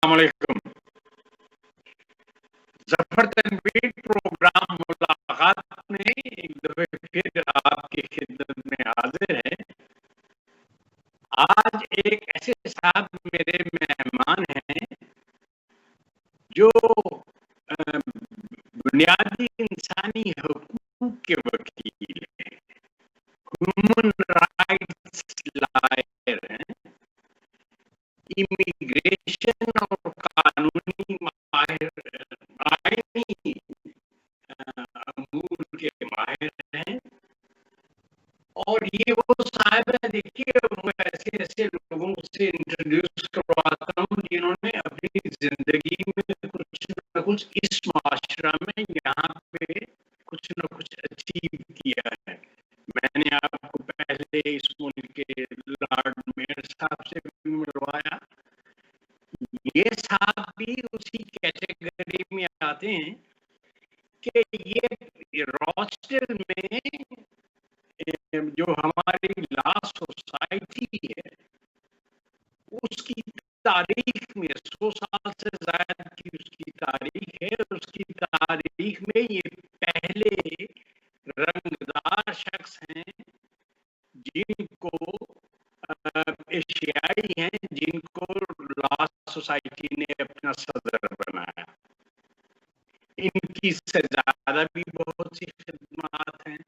अस्सलामुअलैकुम। ज़फ़र तनवीर प्रोग्राम मुलाकात में एक दफ़े फिर आपकी खिदमत में हाज़िर है। आज एक ऐसे साहब मेरे मेहमान हैं जो बुनियादी इंसानी हकूक़ के वकील हैं, ह्यूमन राइट्स लॉयर हैं, इमिग्रेशन और कानूनी माहिर आईनी अमूर के माहिर हैं। और ये वो साहब है, देखिए मैं ऐसे-ऐसे लोगों से इंट्रोड्यूस करवाता हूँ जिन्होंने अपनी ज़िंदगी में कुछ न कुछ इस माशरा में यहाँ पे कुछ न कुछ अचीव किया है। मैंने आपको पहले इस मुल्क के लॉर्ड मेयर साहब से भी मिलवाया। ये साहब भी उसी कैटेगरी में आते हैं कि ये रॉस्टर में जो हमारी लॉ सोसाइटी है उसकी तारीख में 100 साल से ज़्यादा की उसकी तारीख है। उसकी तारीख में ये पहले रंगदार शख्स हैं जिनको एशियाई हैं जिनको लॉ सोसाइटी ने अपना सदर बनाया। इनकी से ज़्यादा भी बहुत सी खिदमात हैं,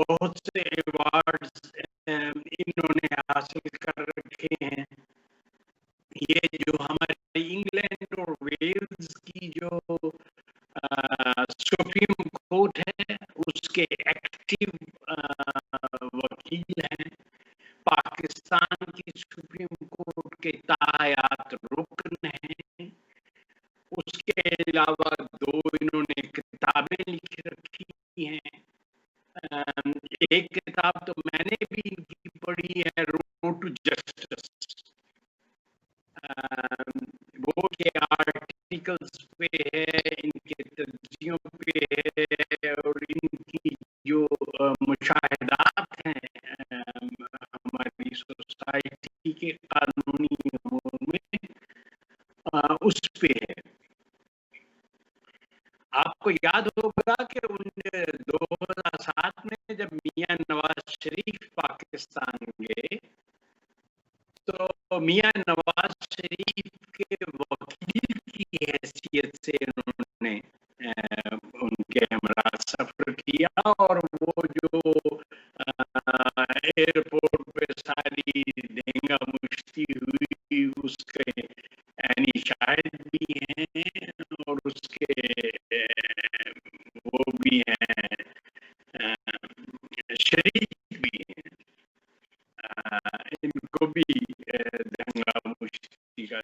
बहुत से अवार्ड्स इन्होंने हासिल कर रखे हैं। ये जो हमारे इंग्लैंड और वेल्स की जो सुप्रीम कोर्ट है उसके एक्टिव वकील हैं। पाकिस्तान की सुप्रीम कोर्ट के तायात रुकन हैं। उसके अलावा 2 इन्होंने किताबें लिख रखी हैं। एक किताब तो मैंने भी इनकी पढ़ी है, रोड टू जस्टिस। वो के आर्टिकल्स पे है, इनके तज्जियों पे है और इनकी जो मुशाहिदात हैं हमारी सोसाइटी के कानूनी अमूर में उस पे है। आपको याद होगा कि 2007 में जब मियां नवाज शरीफ पाकिस्तान गए तो मियां नवाज शरीफ के वकील की हैसियत से उन्होंने उनके हमरा सफर किया और वो जो एयरपोर्ट पे सारी देंगा मुश्ती हुई उसके यानी शाहिद भी हैं और उसके वो भी हैं शरीक भी हैं। इनको भी दंगा मुश्ती का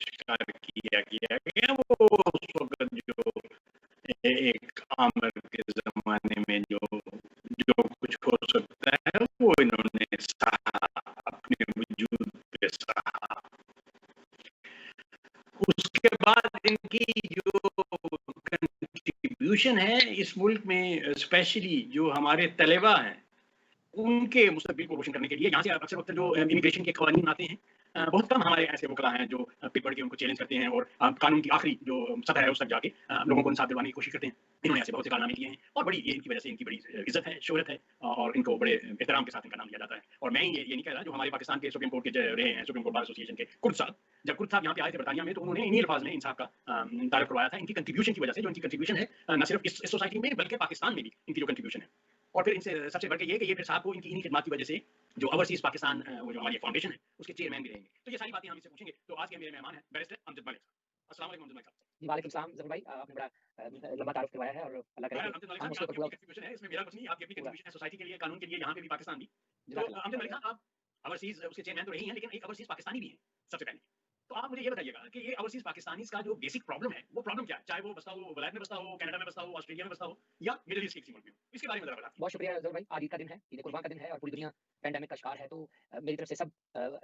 शिकार किया गया। वो उस वक्त जो एक आमिर के ज़माने में जो कुछ हो सकता है वो इन्होंने सहा, अपने वजूद पे सहा। उसके बाद इनकी जो कंट्रीब्यूशन है इस मुल्क में स्पेशली जो हमारे तलबा हैं उनके मुस्तकबिल को रोशन करने के लिए यहाँ से अक्सर वक्त जो इमिग्रेशन के कानून आते हैं बहुत कम हमारे ऐसे वकला हैं जो पेपर के उनको चैलेंज करते हैं और कानून की आखिरी जो सतह है उस तक जाके लोगों को इंसाफ दिलवाने की कोशिश करते हैं। इन्होंने ऐसे बहुत से कारनामे किए हैं और बड़ी ये इनकी वजह से इनकी बड़ी इज्जत है, शोहरत है और इनको बड़े एहतराम के साथ इनका नाम लिया जाता है। और मैं ये नहीं कह रहा, जो हमारे पाकिस्तान के सुप्रीम कोर्ट के रहे हैं, सुप्रीम कोर्ट बार एसोसिएशन के कुर्द साहब, जब कुर्द साहब यहाँ पे आए थे बरतानिया में तो उन्होंने इन्हीं अल्फाज में इंसाफ का तारफ करवाया था। इनकी कंट्रीब्यूशन की वजह से, जो इनकी कंट्रीब्यूशन है न सिर्फ इस सोसाइटी में बल्कि पाकिस्तान में भी इनकी जो कंट्रीब्यूशन है। और फिर इनसे सबसे बढ़ के ये कि ये फिर साहब को इनकी इन्हीं खिदमत की वजह से जो ओवरसीज पाकिस्तान वो जो हमारी फाउंडेशन है उसके चेयरमैन भी रहेंगे। तो ये सारी बातें हम इनसे पूछेंगे। तो आज के मेरे मेहमान हैं बैरिस्टर अमजद मलिक। अस्सलाम वालेकुम अमजद मलिक साहब। जी, वालेकुम सलाम ज़फ़र भाई, आपने बड़ा लंबा तारुफ़ करवाया है और अल्लाह करे अमजद कि मलिक हम साहब, उसके ऊपर आपकी पूरा अपनी कंट्रीब्यूशन है, इसमें मेरा कुछ नहीं, आपकी अपनी पूरा कंट्रीब्यूशन है सोसाइटी के लिए, कानून के लिए, यहाँ पे भी, पाकिस्तान भी। तो जज़ाकल्लाह। अमजद मलिक साहब, आप ओवरसीज उसके चेयरमैन तो रही हैं लेकिन एक ओवरसीज पाकिस्तानी भी हैं सबसे पहले। तो आप मुझे ये बताइएगा कि ये ओवरसीज पाकिस्तानीज़ का जो बेसिक प्रॉब्लम है वो प्रॉब्लम क्या है? चाहे वो बसता हो वलायत में बसता हो, कनाडा में बसता हो, ऑस्ट्रेलिया में बसता हो या मिडल ईस्ट के किसी मुल्क में हो। इसके बारे में ज़रा बताइए। बहुत शुक्रिया ज़फ़र भाई, आज ईद का दिन है, ईद कुर्बान का दिन है और पूरी दुनिया पैंडेमिक का शिकार है। तो मेरी तरफ से सब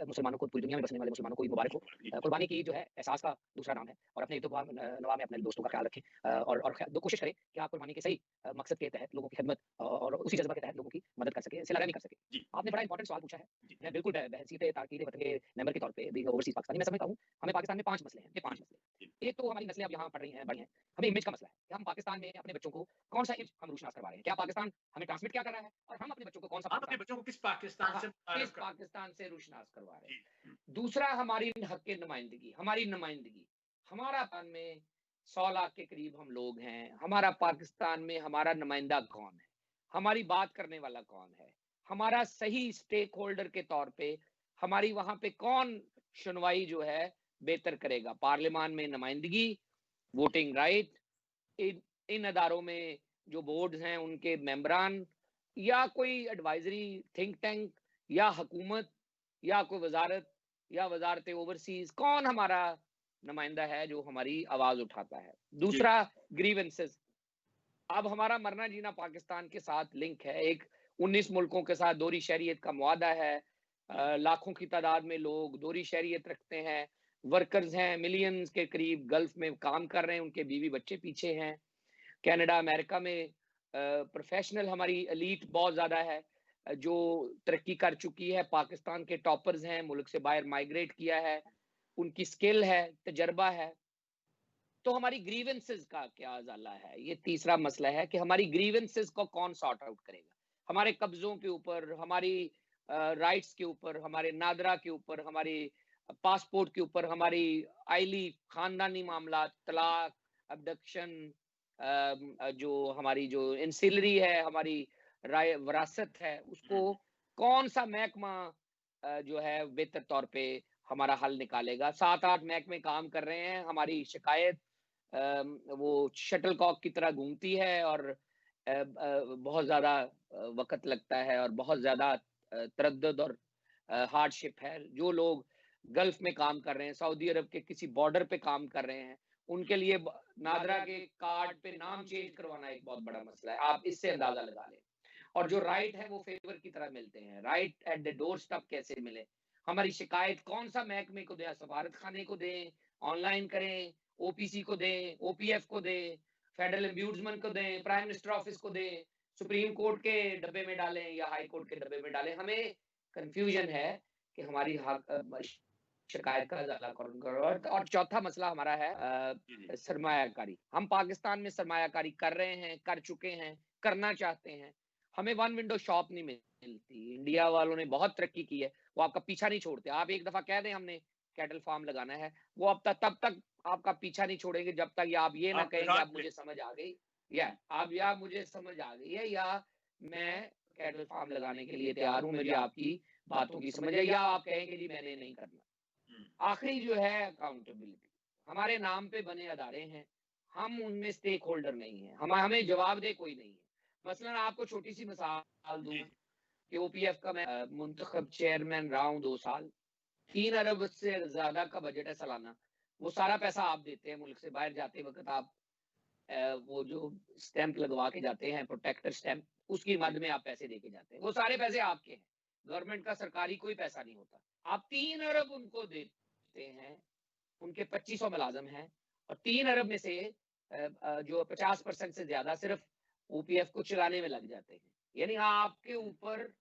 मुसलमानों को, पूरी दुनिया में बसने वाले मुसलमानों को ईद मुबारक हो। कुर्बानी की जो है एहसास का दूसरा नाम है, और अपने इर्द-गिर्द नवाह में अपने दोस्तों का ख्याल रखें, और कोशिश करें कि आप कुर्बानी के सही मकसद के तहत लोगों की खिदमत और उसी जज्बा के तहत लोगों की मदद कर सकें, सिला रहमी कर सकें। आपने बड़ा इंपॉर्टेंट सवाल पूछा है। मैं बिल्कुल बहसीत ताकीद वतन के मेंबर के तौर पे बीइंग ओवरसीज़ पाकिस्तानी मैं समझता हूँ, हमें पाकिस्तान में 5 मसले हैं। ये 5 मसले, एक तो हमारी नस्लें अब यहाँ पढ़ रही हैं, बड़ी हैं। हमें इमेज का मसला है कि हम पाकिस्तान में अपने बच्चों को कौन-सा इमेज हम रोशनास करवा रहे हैं? क्या पाकिस्तान हमें ट्रांसमिट क्या कर रहा है, और हम अपने बच्चों को कौन-सा आप अपने बच्चों को किस पाकिस्तान से किस पाकिस्तान से रोशनास करवा रहे हैं? दूसरा, हमारी हक नुमाइंदगी, हमारी नुमाइंदगी, हमारा पाकिस्तान में 100 लाख के करीब हम लोग हैं। हमारा पाकिस्तान में हमारा नुमाइंदा कौन है? हमारी बात करने वाला कौन है? हमारा सही स्टेक होल्डर के तौर पे हमारी वहां पे कौन सुनवाई जो है बेहतर करेगा? पार्लियामान में नुमाइंदगी, वोटिंग राइट, इन इन अदारों में जो बोर्ड्स हैं उनके मेंबरान, या कोई एडवाइजरी थिंक टैंक, या हुकूमत, या कोई वजारत, या वजारत ओवरसीज, कौन हमारा नुमाइंदा है जो हमारी आवाज उठाता है? दूसरा, ग्रीवेंसेस। अब हमारा मरना जीना पाकिस्तान के साथ लिंक है। एक 19 मुल्कों के साथ दोहरी शहरियत का मुआहदा है। लाखों की तादाद में लोग दोहरी शहरियत रखते हैं, वर्कर्स हैं, मिलियंस के करीब गल्फ में काम कर रहे हैं, उनके बीवी बच्चे पीछे हैं। कनाडा, अमेरिका में प्रोफेशनल हमारी एलीट बहुत ज्यादा है, जो तरक्की कर चुकी है। पाकिस्तान के टॉपर्स हैं, मुल्क से बाहर माइग्रेट किया है, उनकी स्किल है, तजर्बा है। तो हमारी ग्रीवेंसेस का क्या जाला है? ये तीसरा मसला है कि हमारी ग्रीवेंसेस को कौन सॉर्ट आउट करेगा? हमारे कब्जों के ऊपर, हमारी राइट्स के ऊपर, हमारे नादरा के ऊपर, हमारी पासपोर्ट के ऊपर, हमारी आइली खानदानी मामला, तलाक, अबडक्शन, जो हमारी जो इंसिलरी है, हमारी विरासत है, उसको कौन सा महकमा जो है बेहतर तौर पे हमारा हल निकालेगा? 7-8 महकमे काम कर रहे हैं, हमारी शिकायत वो शटलकॉक की तरह घूमती है, और बहुत ज्यादा वक्त लगता है, और बहुत ज्यादा तरद्दुद और हार्डशिप है। जो लोग गल्फ में काम कर रहे हैं, सऊदी अरब के किसी बॉर्डर पे काम कर रहे हैं, उनके लिए नादरा के कार्ड पे नाम चेंज करवाना एक बहुत बड़ा मसला है। आप इससे अंदाजा लगा लें। और जो राइट है वो फेवर की तरह मिलते हैं। Right at the door step कैसे मिले? हमारी शिकायत कौन सा महकमे को दें? सफारत खाने को दें, ऑनलाइन करें, ओपीसी को दें, ओपीएफ को दें, फेडरल एम्ब्यूड्समैन को दें, प्राइम मिनिस्टर ऑफिस को दें, सुप्रीम कोर्ट के डब्बे में डालें या हाई कोर्ट के डब्बे में डालें? हमें कंफ्यूजन है कि हमारी शिकायत का ज्यादा करो। और चौथा मसला हमारा है सरमायाकारी। हम पाकिस्तान में सरमायाकारी कर रहे हैं, कर चुके हैं, करना चाहते हैं। हमें वन विंडो शॉप नहीं मिलती। इंडिया वालों ने बहुत तरक्की की है, वो आपका पीछा नहीं छोड़ते। आप एक दफा कह दें हमने कैटल फार्म लगाना है, वो अब तब तक आपका पीछा नहीं छोड़ेंगे जब तक या आप ये ना कहेंगे अब मुझे समझ आ गई, या मुझे समझ आ गई है, या मैं कैटल फार्म लगाने के लिए तैयार हूं, मुझे आपकी बातों की समझ है, या आप कहेंगे जी मैंने नहीं करना। आखिरी जो है अकाउंटेबिलिटी। हमारे नाम पे बने अदारे हैं, हम उनमें स्टेक होल्डर नहीं है, हमें जवाब दे कोई नहीं है। मसलन आपको छोटी सी मिसाल दूं कि ओपीएफ का मैं मुंतखब चेयरमैन रहा हूं 2 साल। 3 अरब से ज्यादा का बजट है सालाना। वो सारा पैसा आप देते हैं। मुल्क से बाहर जाते वक्त आप वो जो स्टैंप लगवा के जाते हैं, प्रोटेक्टर स्टैंप, उसकी मद में आप पैसे देके जाते हैं। वो सारे पैसे आपके हैं, गवर्नमेंट का सरकारी कोई पैसा नहीं होता। आप 3 अरब उनको देते हैं, उनके 2500 मुलाजम हैं, और 3 अरब में से जो 50% से ज्यादा सिर्फ ओपीएफ को चलाने में लग जाते हैं। यानी आपके ऊपर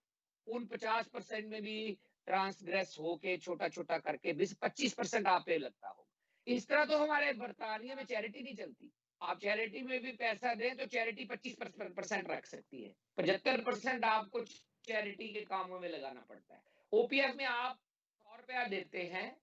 उन 50% में भी ट्रांसग्रेस होके छोटा छोटा करके 25% आप पे लगता होगा। इस तरह तो हमारे बरतानिया में चैरिटी नहीं चलती। आप चैरिटी में भी पैसा दें तो चैरिटी 25% रख सकती है, 75% आपको चैरिटी के कामों में लगाना पड़ता है। ओपीएफ में आप 100 रुपया देते हैं,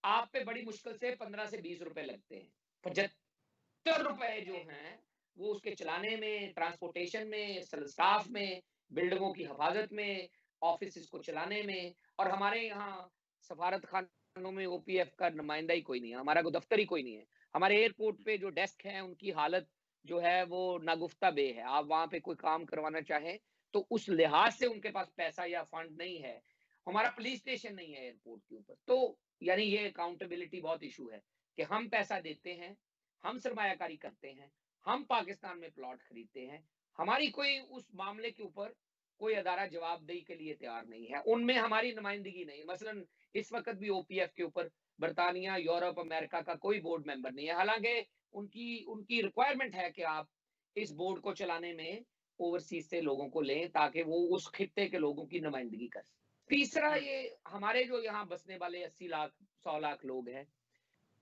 आप पे बड़ी मुश्किल से 15 से 20 रुपए लगते हैं। 75 रुपए जो हैं वो उसके चलाने में, ट्रांसपोर्टेशन में, स्टाफ में, बिल्डिंगों की हिफाजत में, ऑफिस को चलाने में। और हमारे यहाँ सफारत खानों में ओपीएफ का नुमाइंदा ही कोई नहीं है, हमारा कोई दफ्तर ही कोई नहीं है। हमारे एयरपोर्ट पे जो डेस्क हैं उनकी हालत जो है वो नागुफ्ता बे है। आप वहां पे कोई काम करवाना चाहें तो उस लिहाज से उनके पास पैसा या फंड नहीं है। हमारा पुलिस स्टेशन नहीं है एयरपोर्ट के ऊपर। तो यानी ये अकाउंटेबिलिटी बहुत इशू है कि हम पैसा देते हैं, हम सरमायाकारी करते हैं, हम पाकिस्तान में प्लॉट खरीदते हैं, हमारी कोई उस मामले के ऊपर कोई अदारा जवाबदेही के लिए तैयार नहीं है, उनमें हमारी नुमाइंदगी नहीं। मसलन इस वक्त भी ओपीएफ के ऊपर बर्तानिया, यूरोप, अमेरिका का कोई बोर्ड मेंबर नहीं है, हालांकि उनकी उनकी रिक्वायरमेंट है कि आप इस बोर्ड को चलाने में ओवरसीज से लोगों को लें ताकि वो उस खित्ते के लोगों की नुमाइंदगी कर सकें। तीसरा, ये हमारे जो यहाँ बसने वाले 80 लाख 100 लाख लोग हैं,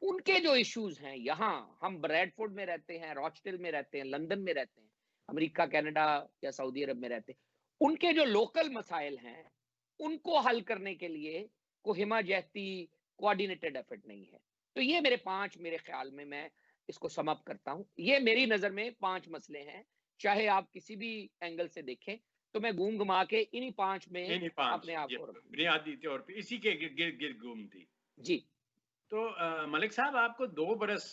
उनके जो इश्यूज हैं, यहाँ हम ब्रैडफोर्ड में रहते हैं, रॉचडेल में रहते हैं, लंदन में रहते हैं, अमेरिका, कनाडा या सऊदी अरब में रहते हैं, उनके जो लोकल मसाइल हैं उनको हल करने के लिए कोई हिमायती कोऑर्डिनेटेड एफर्ट नहीं है। तो ये मेरे ख्याल में, मैं इसको सम अप करता हूँ, ये मेरी नजर में 5 मसले हैं। चाहे आप किसी भी एंगल से देखें, तो मैं घूम घुमा के इन्हीं 5 में अपने आप को रखूं। बुनियादी तौर पे इसी के गिर घूमती जी। तो मलिक साहब, आपको 2 बरस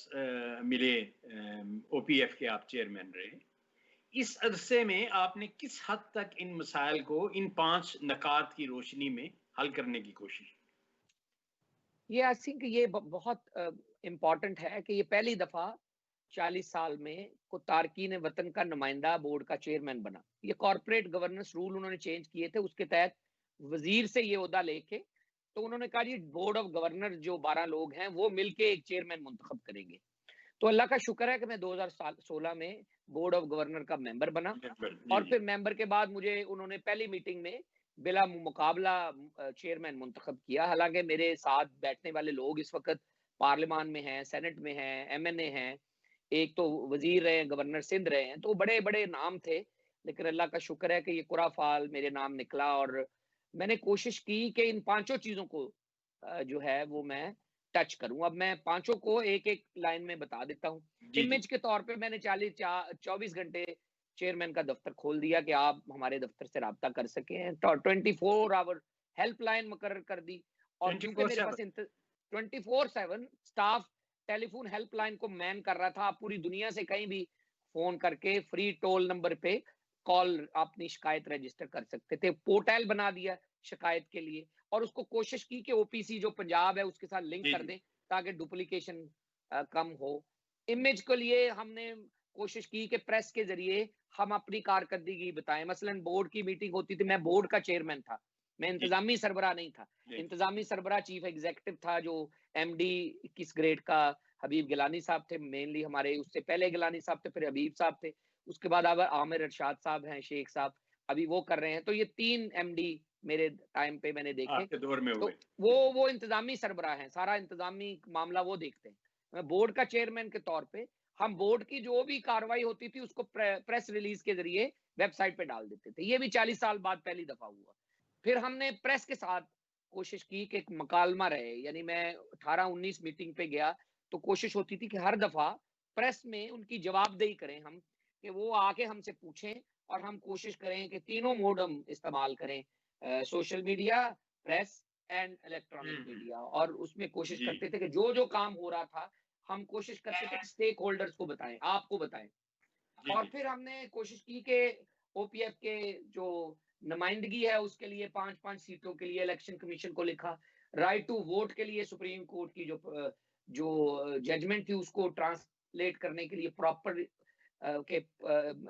मिले, ओपीएफ के आप चेयरमैन रहे। इस अरसे में आपने किस हद तक इन मसाइल को इन 5 नकात की रोशनी में हल करने की कोशिश? ये आई थिंक ये बहुत इम्पोर्टेंट है कि ये पहली दफा 40 साल में को तारकीन वतन का नुमाइंदा बोर्ड का चेयरमैन बना। ये कॉर्पोरेट गवर्नेंस रूल उन्होंने चेंज किए थे, उसके तहत वजीर से ये ओहदा लेके तो उन्होंने कहा जी बोर्ड ऑफ गवर्नर जो 12 लोग हैं वो मिलके एक चेयरमैन मुंतखब करेंगे। तो अल्लाह का शुक्र है कि मैं 2016 में बोर्ड ऑफ गवर्नर का मेंबर बना, और फिर मेंबर के बाद मुझे उन्होंने पहली मीटिंग में बिला मुकाबला चेयरमैन मुंतखब किया। हालांकि मेरे साथ बैठने वाले लोग इस वक्त पार्लियामान में हैं, सेनेट में हैं, एमएनए हैं, एक तो वजीर रहे हैं, गवर्नर सिंध रहे हैं, तो बड़े बड़े नाम थे। लेकिन अल्लाह का शुक्र है कि ये कुराफाल मेरे नाम निकला, और मैंने कोशिश की कि इन 5 चीजों को जो है वो मैं टच करूं। अब मैं 5 को एक एक लाइन में बता देता हूं। इमेज के तौर पे मैंने 24 घंटे चेयरमैन का दफ्तर खोल दिया कि आप हमारे दफ्तर से राब्ता कर सकें। 24 आवर हेल्पलाइन मुकर्रर कर दी, और क्योंकि मेरे पास 24/7 स्टाफ टेलीफोन हेल्पलाइन को मैन कर रहा था, आप पूरी दुनिया से कहीं भी फोन करके फ्री टोल नंबर पे कॉल अपनी शिकायत रजिस्टर कर सकते थे। पोर्टल बना दिया शिकायत के लिए, और उसको कोशिश की कि ओपीसी जो पंजाब है उसके साथ लिंक कर दें ताकि डुप्लीकेशन कम हो। इमेज के लिए हमने कोशिश की कि प्रेस के जरिए हम अपनी कारकर्दगी बताएं। मसलन बोर्ड की मीटिंग होती थी, मैं बोर्ड का चेयरमैन था, मैं इंतजामी सरबराह नहीं था। इंतजामी सरबराह चीफ एग्जीक्यूटिव था जो एमडी 21 ग्रेड का हबीब गिलानी साहब थे मेनली हमारे, उससे पहले गिलानी साहब थे, फिर हबीब साहब थे, उसके बाद अब आमिर अरशाद साहब हैं, शेख साहब अभी वो कर रहे हैं। तो ये 3 एमडी मेरे टाइम पे मैंने देखे, दौर में तो वो इंतजामी सरबराह हैं, सारा इंतजामी मामला वो देखते हैं। मैं बोर्ड का चेयरमैन के तौर पे हम बोर्ड की जो भी कार्रवाई होती थी उसको प्रेस रिलीज के जरिए वेबसाइट पे डाल देते थे। ये भी 40 साल बाद पहली दफा हुआ। फिर हमने प्रेस के साथ कोशिश की कि एक मकालमा रहे, यानी मैं 18-19 मीटिंग पे गया तो कोशिश होती थी कि हर दफा प्रेस में उनकी जवाबदेही करें हम, कि वो आके हमसे पूछें और हम कोशिश करें कि तीनों मोड हम इस्तेमाल करें, social media, press and electronic media, और उसमें कोशिश करते थे कि जो जो काम हो रहा था हम कोशिश करते थे कि स्टेक होल्डर्स को बताएं, आपको बताएं। और फिर हमने कोशिश की कि ओपीएफ के जो नुमाइंदगी है उसके लिए 5-5 सीटों के लिए इलेक्शन कमीशन को लिखा, राइट टू वोट के लिए सुप्रीम कोर्ट की जो जजमेंट थी उसको ट्रांसलेट करने के लिए प्रॉपर के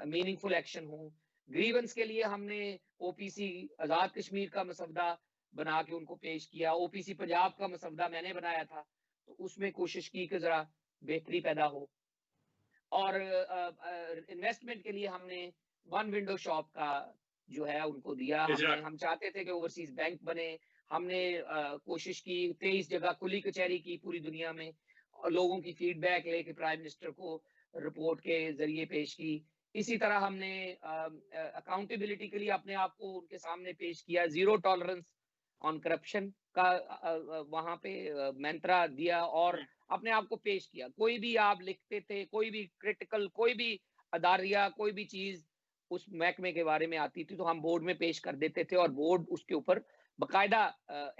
मीनिंगफुल एक्शन हो। ग्रीवेंस के लिए हमने ओपीसी आजाद कश्मीर का मसवदा बना के उनको पेश किया, ओपीसी पंजाब का मसवदा मैंने बनाया था, तो उसमें कोशिश की कि जरा बेहतरी पैदा हो। और इन्वेस्टमेंट के लिए हमने 1 विंडो शॉप का जो है उनको दिया, हम चाहते थे कि ओवरसीज बैंक बने। हमने कोशिश की 23 जगह खुली कचहरी की पूरी दुनिया में, और लोगों की फीडबैक लेके प्राइम मिनिस्टर को रिपोर्ट के जरिए पेश की। इसी तरह हमने अकाउंटेबिलिटी के लिए अपने आप को उनके सामने पेश किया, 0 टॉलरेंस ऑन करप्शन का वहां पे मंत्रा दिया और अपने आप को पेश किया। कोई भी आप लिखते थे, कोई भी क्रिटिकल, कोई भी अदारिया, कोई भी चीज उस महकमे के बारे में आती थी तो हम बोर्ड में पेश कर देते थे, और बोर्ड उसके ऊपर बकायदा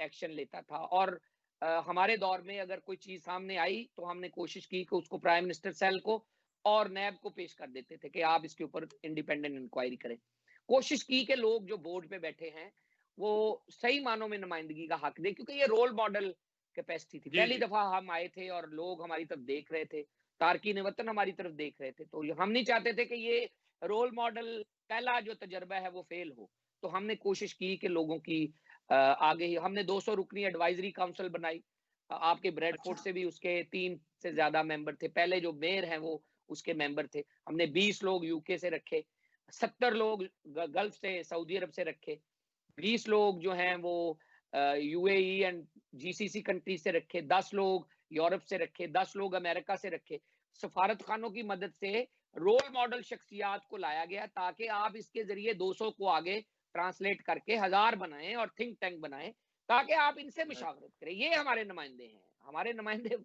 एक्शन लेता था। और हमारे दौर में अगर कोई चीज सामने आई तो हमने कोशिश की कि उसको प्राइम मिनिस्टर सेल को और नैब को पेश कर देते थे कि आप इसके ऊपर इंडिपेंडेंट इंक्वायरी करें। कोशिश की कि लोग जो बोर्ड पे बैठे हैं वो सही मानों में नुमाइंदगी का हक दे, क्योंकि ये रोल मॉडल कैपेसिटी थी। पहली दफा हम आए थे और लोग हमारी तरफ देख रहे थे, तारकीन वतन हमारी तरफ देख रहे थे, तो हम नहीं चाहते थे कि ये रोल मॉडल पहला जो तजर्बा है वो फेल हो। तो हमने कोशिश की कि लोगों की आगे ही हमने 200 रुकनी एडवाइजरी काउंसिल बनाई। आपके ब्रेडफोर्ड अच्छा। से भी उसके 3 से ज्यादा मेंबर थे। पहले जो मेयर हैं वो उसके मेंबर थे। हमने 20 लोग यूके से रखे, 70 लोग गल्फ से, सऊदी अरब से रखे, 20 लोग जो हैं वो यूएई एंड जीसीसी कंट्री से रखे, 10 लोग यूरोप से रखे, 10 लोग अमेरिका से रखे। सफारत खानों की मदद से रोल मॉडल शख्सियात को लाया गया ताकि आप इसके जरिए 200 को आगे ट्रांसलेट करके 1000 बनाएं और थिंक टैंक बनाएं, ताकि आप इनसे मुशावरत करें। ये हमारे नुमाइंदे हैं। हमारे नुमाइंदे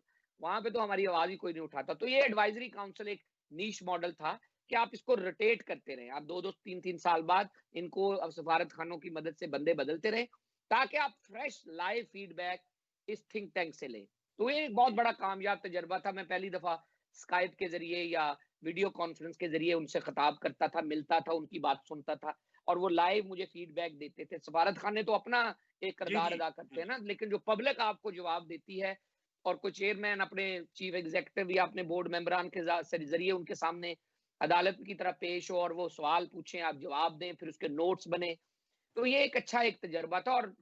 वहां पे तो हमारी आवाज ही कोई नहीं उठाता। तो ये एडवाइजरी काउंसिल एक नीश मॉडल था कि आप इसको रोटेट करते रहे, आप 2-2 3-3 साल बाद इनको अब सफारत खानों की मदद से बंदे बदलते रहे, ताकि आप फ्रेश लाइव फीडबैक इस थिंक टैंक से लें। तो ये एक बहुत बड़ा कामयाब तजर्बा था। मैं पहली दफा स्काइप के जरिए या वीडियो कॉन्फ्रेंस के जरिए उनसे खिताब करता था, मिलता था, उनकी बात सुनता था और वो लाइव मुझे फीडबैक देते थे। सफारत खाने तो अपना एक जी, किरदार जी, अदा करते जी। हैं ना, लेकिन जो पब्लिक आपको जवाब देती है और कोई चेयरमैन अपने चीफ एग्जीक्यूटिव या अपने बोर्ड मेंबरान के जरिए उनके सामने अदालत की तरह पेश हो और वो सवाल पूछें, आप जवाब दें, फिर उसके नोट्स बने, तो ये एक अच्छा एक तजर्बा था। और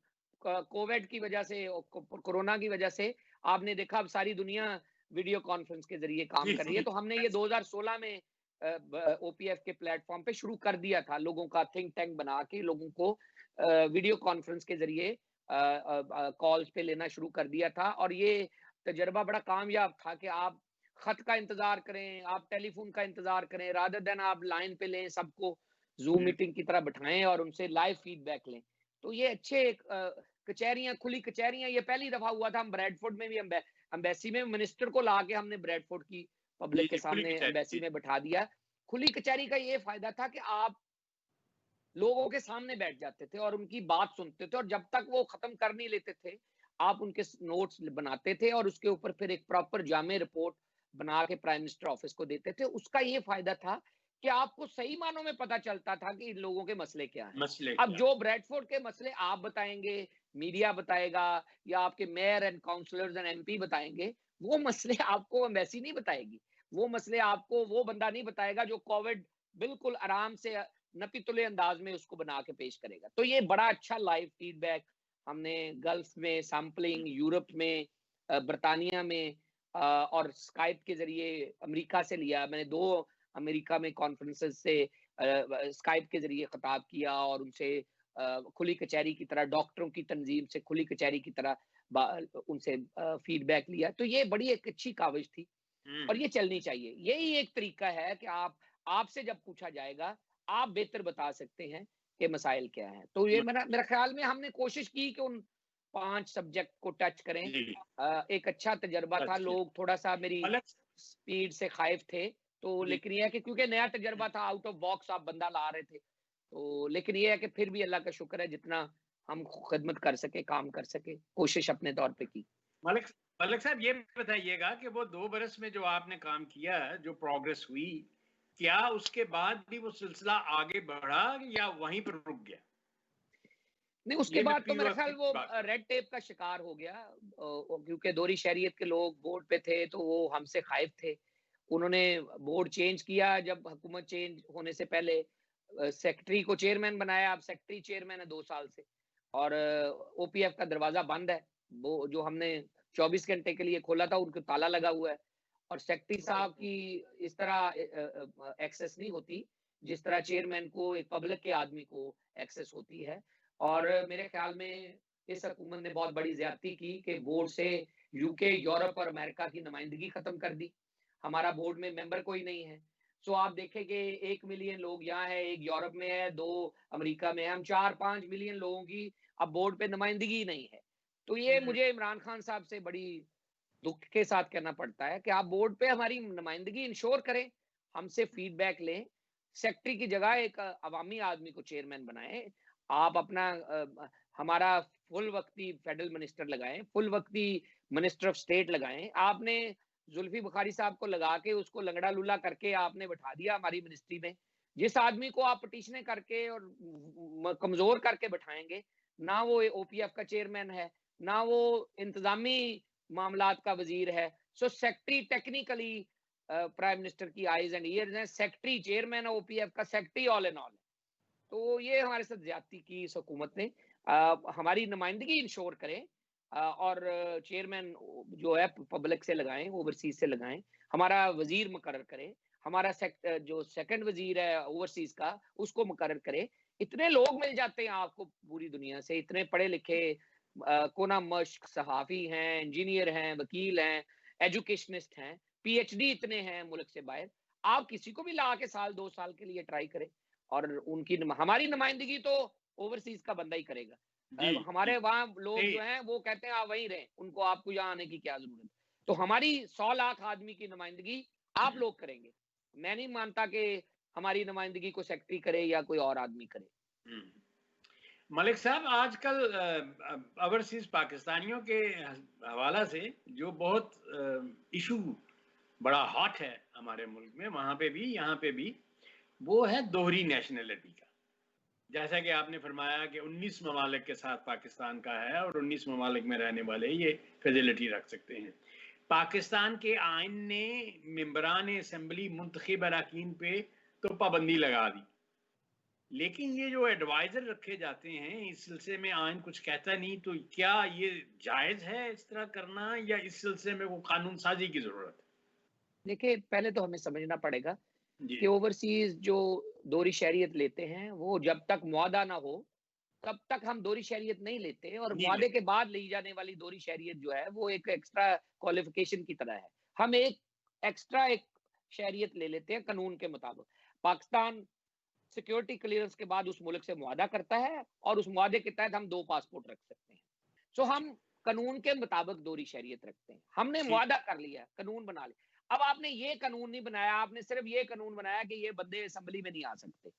कोविड की वजह से, कोरोना की वजह से आपने देखा अब सारी दुनिया वीडियो कॉन्फ्रेंस के जरिए काम जी, कर रही है। जी। तो हमने ये 2016 में ओपीएफ के प्लेटफॉर्म पे शुरू कर दिया था, लोगों का थिंक टैंक बना के लोगों को वीडियो कॉन्फ्रेंस के जरिए कॉल्स पे लेना शुरू कर दिया था। और ये तजर्बा बड़ा कामयाब था कि आप खत का इंतजार करें, आप टेलीफोन का इंतजार करें, रादर देन आप लाइन पे लें, सबको जूम हुँ। मीटिंग की तरह बिठाएं और उनसे लाइव फीडबैक लें। तो ये अच्छे कचहरियां, खुली कचहरियां, ये पहली दफा हुआ था। हम ब्रैडफोर्ड में भी एम्बेसी में मिनिस्टर को ला के हमने ब्रैडफोर्ड की जी, पब्लिक के जी, खुली सामने कचहरी। एम्बेसी जी, में बैठा दिया। खुली कचहरी का ये फायदा था कि आप लोगों के सामने बैठ जाते थे और उनकी बात सुनते थे, और जब तक वो खत्म कर नहीं लेते थे आप उनके नोट्स बनाते थे और उसके ऊपर फिर एक प्रॉपर जामे रिपोर्ट बना के प्राइम मिनिस्टर ऑफिस को देते थे। उसका ये फायदा था कि आपको सही मानों में पता चलता था कि इन लोगों के मसले क्या हैं। मसले अब क्या जो हैं? ब्रैडफोर्ड के मसले आप बताएंगे, मीडिया बताएगा, या आपके mayor and councillors and MP बताएंगे, वो मसले आपको एम्बेसी नहीं बताएगी। वो मसले आपको वो बंदा नहीं बताएगा जो कोविड बिल्कुल आराम से नपी तुले अंदाज में उसको बना के पेश करेगा। तो ये बड़ा अच्छा लाइव फीडबैक हमने गल्फ में सैंपलिंग, यूरोप में, ब्रिटानिया में और स्काइप के जरिए अमेरिका से लिया। मैंने 2 अमेरिका में कॉन्फ्रेंसेस से स्काइप के जरिए खिताब किया और उनसे खुली कचहरी की तरह, डॉक्टरों की तंजीम से खुली कचहरी की तरह उनसे फीडबैक लिया। तो ये बड़ी एक अच्छी काविश थी और हुँ। ये चलनी चाहिए। यही एक तरीका है कि आपसे जब पूछा जाएगा, आप बेहतर बता सकते हैं कि मसाइल क्या हैं। तो ये म मेरा मेरा ख्याल में हमने कोशिश की कि उन 5 सब्जेक्ट को टच करें। जी, एक अच्छा तजर्बा था। सच किया। लोग थोड़ा-सा मेरी मतलब स्पीड से ख़ाइफ़ थे, तो जी। लेकिन ये है कि क्योंकि नया हुँ। तजर्बा था, आउट ऑफ बॉक्स आप बंदा ला रहे थे। तो लेकिन ये है कि फिर भी अल्लाह का शुक्र है, जितना हम खिदमत कर सके, काम कर सके, कोशिश अपने तौर पे की। मलिक मलिक साहब ये बताइएगा कि वो 2 बरस में जो आपने काम किया, जो प्रोग्रेस हुई, क्या उसके बाद भी वो सिलसिला आगे बढ़ा या वहीं पर रुक गया? नहीं, उसके ये मैं बाद तो मेरा ख्याल पीओएफ वो की बात कर रहा हूँ। रेड टेप का शिकार हो गया। क्योंकि दोहरी शहरियत के लोग बोर्ड पे थे, तो वो हमसे खाइफ थे। उन्होंने बोर्ड चेंज किया जब हुकूमत चेंज होने से पहले। सेक्रेटरी को चेयरमैन बनाया, अब सेक्रेटरी चेयरमैन है 2 साल से। और ओपीएफ का दरवाजा बंद है। वो जो हमने 24 घंटे के लिए खोला था, उनको ताला लगा हुआ है। और सेक्रेटरी साहब की इस तरह एक्सेस नहीं होती, जिस तरह चेयरमैन को, एक पब्लिक के आदमी को एक्सेस होती है। और मेरे ख्याल में इस हुकूमत ने बहुत बड़ी ज्यादती की कि बोर्ड से यूके, यूरोप और अमेरिका की नुमाइंदगी खत्म कर दी। हमारा बोर्ड में मेंबर कोई नहीं है। सो आप देखें कि 1 मिलियन लोग यहाँ है, 1 यूरोप में है, 2 अमेरिका में है, हम 4-5 मिलियन लोगों की अब बोर्ड पे नुमाइंदगी ही नहीं है। तो ये हुँ। मुझे इमरान खान साहब से बड़ी दुख के साथ कहना पड़ता है कि आप बोर्ड पे हमारी नुमाइंदगी इंश्योर करें, हमसे फीडबैक लें। सेक्रेटरी की जगह एक अवामी आदमी को चेयरमैन बनाएं। आप अपना हमारा फुल वक्ती फेडरल मिनिस्टर लगाएं, फुल वक्ती मिनिस्टर ऑफ स्टेट लगाएं। आपने जुल्फी बुखारी साहब को लगा के उसको लंगड़ा लूला करके आपने बैठा दिया हमारी मिनिस्ट्री में। जिस आदमी को आप पटिशनें करके और कमजोर करके बैठाएंगे, ना वो ओपीएफ का चेयरमैन है, ना वो इंतजामी मामलात का वजीर है। सो सेक्रेटरी टेक्निकली प्राइम मिनिस्टर की आईज एंड ईयर्स हैं, सेक्रेटरी चेयरमैन है ओपीएफ का, सेक्रेटरी ऑल इन ऑल है। तो ये हमारे साथ ज्यादती की इस हुकूमत ने। हमारी नुमाइंदगी इंश्योर करें, और चेयरमैन जो है पब्लिक से लगाएं, ओवरसीज से लगाएं, हमारा वजीर मुकर्रर करें, हमारा जो सेकंड वजीर है ओवरसीज का उसको मुकर्रर करें। इतने लोग मिल जाते हैं आपको पूरी दुनिया से, इतने पढ़े लिखे कोना मश्क सहाफी हैं, इंजीनियर हैं, वकील हैं, एजुकेशनिस्ट हैं, पीएचडी इतने हैं मुल्क से बाहर। आप किसी को भी ला के साल 2 साल के लिए ट्राई करें, और हमारी नुमाइंदगी तो ओवरसीज का बंदा ही करेगा। जी हमारे जी वहाँ लोग नहीं जो हैं वो कहते हैं आप वहीं रहें, उनको आपको यहाँ आने की क्या जरूरत है। तो हमारी 100 लाख आदमी की नुमाइंदगी आप लोग करेंगे। मैं नहीं मानता कि हमारी नुमाइंदगी को सेक्रेटरी करे या कोई और आदमी करे। मलिक साहब, आजकल ओवरसीज पाकिस्तानियों के हवाला से जो बहुत इशू बड़ा हॉट है हमारे मुल्क में, वहाँ पे भी यहाँ पे भी, वो है दोहरी नेशनलिटी का। जैसा कि आपने फरमाया कि 19 ममालिक के साथ पाकिस्तान का है और 19 ममालिक में रहने वाले ये फैसिलिटी रख सकते हैं। पाकिस्तान के आइन ने मेंबरान असम्बली मुंतखब अरकान पे तो पाबंदी लगा दी, लेकिन ये जो एडवाइजर रखे जाते हैं इस सिलसिले में आइन कुछ कहता नहीं, तो क्या ये जायज है इस तरह करना, या इस सिलसिले में वो कानून साजी की जरूरत है? देखिए, पहले तो हमें समझना पड़ेगा जी कि ओवरसीज जो दोहरी शहरियत लेते हैं वो जब तक मुआदा ना हो तब तक हम दोहरी शहरियत नहीं लेते, और नहीं मुआदे ले के बाद ली जाने वाली दोहरी शहरियत जो है वो एक एक्स्ट्रा क्वालिफिकेशन की तरह है। हम एक एक्स्ट्रा एक शहरियत ले लेते हैं कानून के मुताबिक। पाकिस्तान सिक्योरिटी क्लियरेंस के बाद उस मुल्क से मुआदा करता है, और उस मुआदे के तहत हम 2 पासपोर्ट रख सकते हैं। सो हम कानून के मुताबिक दोहरी शहरियत रखते हैं। हमने ठीक। मुआदा कर लिया, कानून बना लिया। अब आपने ये कानून नहीं बनाया, आपने सिर्फ ये कानून बनाया कि ये बंदे असेंबली में नहीं आ सकते,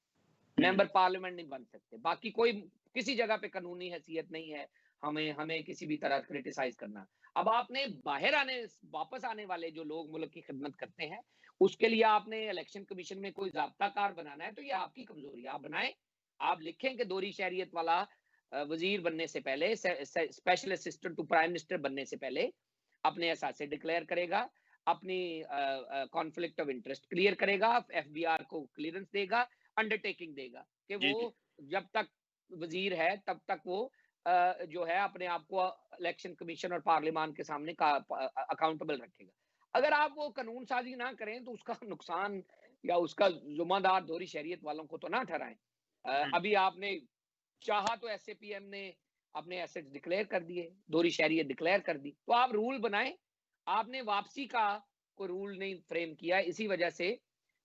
मेंबर पार्लियामेंट नहीं बन सकते, बाकी कोई किसी जगह पे कानूनी हैसियत नहीं है हमें हमें किसी भी तरह क्रिटिसाइज करना। अब आपने बाहर आने वापस आने वाले जो लोग मुल्क की खिदमत करते हैं उसके लिए आपने इलेक्शन कमीशन में कोई ज़ाब्ता कार बनाना है, तो ये आपकी कमजोरी है। आप बनाएं, आप लिखें कि दोहरी शहरियत वाला वजीर बनने से पहले, special assistant to prime minister बनने से पहले अपने असासे डिक्लेयर करेगा, अपनी कॉन्फ्लिक्ट ऑफ इंटरेस्ट क्लियर करेगा, एफबीआर को क्लियरेंस देगा, अंडरटेकिंग देगा कि जी जी वो जब तक वजीर है तब तक वो जो है अपने आप को इलेक्शन कमीशन और पार्लियामान के सामने का अकाउंटेबल रखेगा। अगर आप वो कानून साजी ना करें तो उसका नुकसान या उसका जुम्मेदार दोहरी शहरियत वालों को तो ना ठहराएं। अभी आपने चाहा तो एसएपीएम ने अपने एसेट्स डिक्लेयर कर दिए, दोहरी शहरियत डिक्लेयर कर दी, तो आप रूल बनाएं। आपने वापसी का कोई रूल नहीं फ्रेम किया, इसी वजह से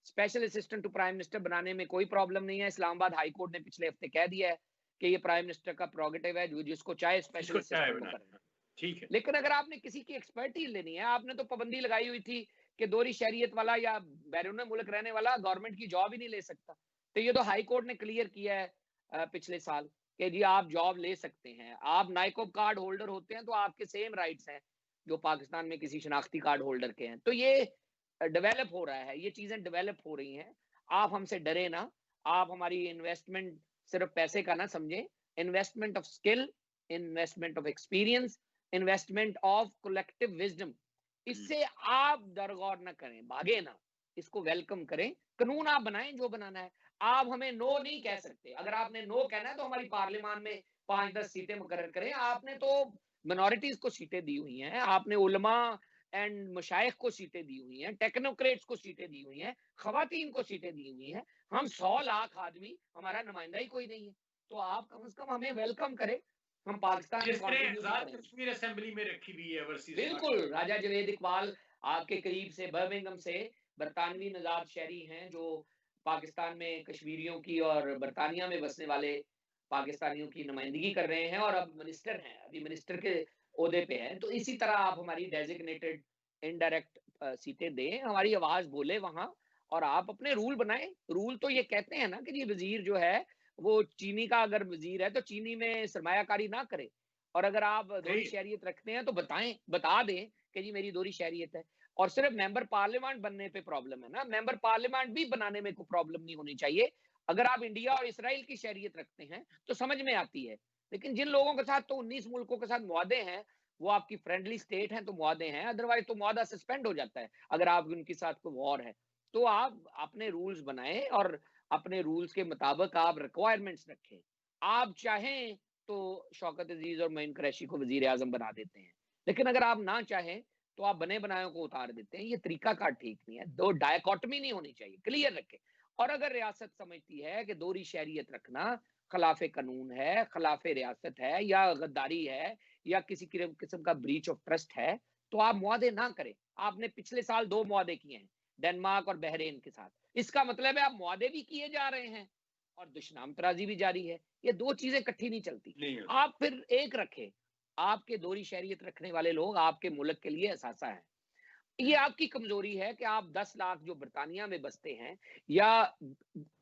special assistant to prime minister बनाने में कोई प्रॉब्लम नहीं है। इस्लामाबाद हाई कोर्ट ने पिछले हफ्ते कह दिया है कि ये प्राइम मिनिस्टर का प्रोगेटिव है, जो जिसको चाहे स्पेशल इसको चाहे असिस्टेंट को बनाए। करना। ठीक है। लेकिन अगर आपने किसी की एक्सपर्टीज लेनी है, आपने तो पाबंदी लगाई हुई थी कि दोहरी शहरियत वाला या बैरून मुल्क रहने वाला गवर्नमेंट की जॉब ही नहीं ले सकता। तो ये तो हाई कोर्ट ने क्लियर किया है पिछले साल कि जी आप जॉब ले सकते हैं। आप नाइकोब कार्ड होल्डर होते हैं तो आपके सेम राइट्स हैं जो पाकिस्तान में किसी शनाख्ती कार्ड होल्डर के हैं। तो ये डेवलप हो रहा है, ये चीजें डेवलप हो रही हैं। आप हमसे डरे ना, आप हमारी इन्वेस्टमेंट सिर्फ पैसे का ना समझें, investment of skill, investment of experience, investment of collective wisdom. इससे आप दरगौर ना करें, भागे ना, इसको वेलकम करें। कानून आप बनाएं जो बनाना है, आप हमें नो नहीं कह सकते। अगर आपने नो कहना है तो हमारी पार्लियामान में 5-10 सीटें मुकर्रर करें। आपने तो मिनॉरिटीज को सीटें दी हुई हैं, आपने उलमा एंड मशाइख को सीटें दी हुई हैं, टेक्नोक्रेट्स को सीटें दी हुई हैं, खवातीन को सीटें दी हुई हैं। हम 100 लाख आदमी, हमारा नुमाइंदा ही कोई नहीं है, तो आप कम से कम हमें वेलकम करें, हम पाकिस्तान में जिसने कंट्रीब्यूट आजाद करेंगे। कश्मीर असेंबली में रखी हुई है ओवरसीज बिल्कुल, राजा जवेद इकबाल आपके करीब से बर्मिंघम से बरतानवी नजाद शहरी हैं जो पाकिस्तान में कश्मीरियों की और बरतानिया में बसने वाले पाकिस्तानियों की नुमाइंदगी कर रहे हैं, और अब मिनिस्टर हैं, अभी मिनिस्टर के ओहदे पे हैं। तो इसी तरह आप हमारी डेजिग्नेटेड इनडायरेक्ट सीटें दें, हमारी आवाज बोले वहां, और आप अपने रूल बनाएं। रूल तो ये कहते हैं ना कि जी वजीर जो है वो चीनी का अगर वजीर है तो चीनी में सरमायाकारी ना करे, और अगर आप दोहरी शहरियत रखते हैं तो बताएं, बता दें कि जी मेरी दोहरी शहरियत है। और सिर्फ मेंबर पार्लियामेंट बनने पे प्रॉब्लम है ना, मेंबर पार्लियामेंट भी बनाने में कोई प्रॉब्लम नहीं होनी चाहिए। अगर आप इंडिया और इसराइल की शहरियत रखते हैं तो समझ में आती है। लेकिन जिन लोगों के साथ तो 19 मुल्कों के साथ मुआदे हैं, वो आपकी फ्रेंडली स्टेट हैं तो मुआदे हैं, अदरवाइज तो मुआदा सस्पेंड हो जाता है अगर आप उनके साथ कोई वॉर है। तो आप अपने रूल्स बनाएं और अपने रूल्स के मुताबिक आप रिक्वायरमेंट्स रखें। आप चाहें तो शौकत अजीज और मोइन कुरैशी को वजीर आजम बना देते हैं, लेकिन अगर आप ना चाहें तो आप बने बनायों को उतार देते हैं। ये तरीकाकार ठीक नहीं है। दो डायकॉटमी नहीं होनी चाहिए, क्लियर रखें। और अगर रियासत समझती है कि दोहरी शहरियत रखना खिलाफे कानून है, खिलाफे रियासत है, या गद्दारी है, या किसी किस्म का ब्रीच ऑफ ट्रस्ट है, तो आप मुआहदे ना करें। आपने पिछले साल 2 मुआहदे किए हैं, डेनमार्क और बहरीन के साथ। इसका मतलब है आप मुआहदे भी किए जा रहे हैं और दुश्मनामतराजी भी जारी है। ये 2 चीजें इकट्ठी नहीं चलती। नहीं हो आप फिर एक रखें। आपके दोहरी शहरियत रखने वाले लोग आपके मुल्क के लिए असासा है। ये आपकी कमजोरी है कि आप 10 लाख जो बर्तानिया में बसते हैं, या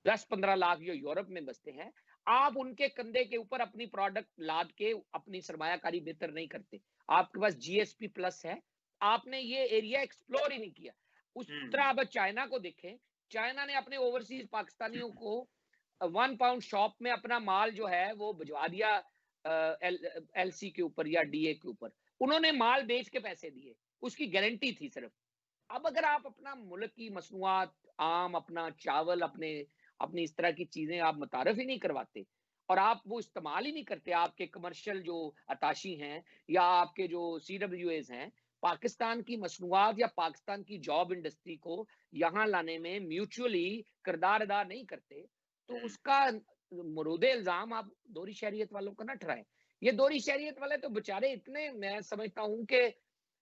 10-15 लाख जो यूरोप में बसते हैं, आप उनके कंधे के ऊपर अपनी प्रोडक्ट लाद के अपनी सरमायाकारी बेहतर नहीं सकते। आपके पास जीएसपी प्लस है, आपने ये एरिया एक्सप्लोर ही नहीं किया। उस तरह अब चाइना को देखें, चाइना ने अपने ओवरसीज पाकिस्तानियों को 1 पाउंड शॉप में अपना माल जो है वो भिजवा दिया एलसी के ऊपर या डीए के ऊपर। उन्होंने माल बेच के पैसे दिए, उसकी गारंटी थी सिर्फ। अब अगर आप अपना मुल्क की मसनूआत, आम, अपना चावल, अपनी इस तरह की चीजें आप मुतारफ ही नहीं करवाते और आप वो इस्तेमाल ही नहीं करते, आपके कमर्शियल जो अताशी हैं या आपके जो CWAs हैं, पाकिस्तान की मसनूआत या पाकिस्तान की जॉब इंडस्ट्री को यहाँ लाने में म्यूचुअली किरदार अदा नहीं करते, तो उसका मरूद इल्जाम आप दोहरी शहरियत वालों को न ठहराएं। ये दोहरी शहरियत वाले तो बेचारे इतने, मैं समझता हूँ कि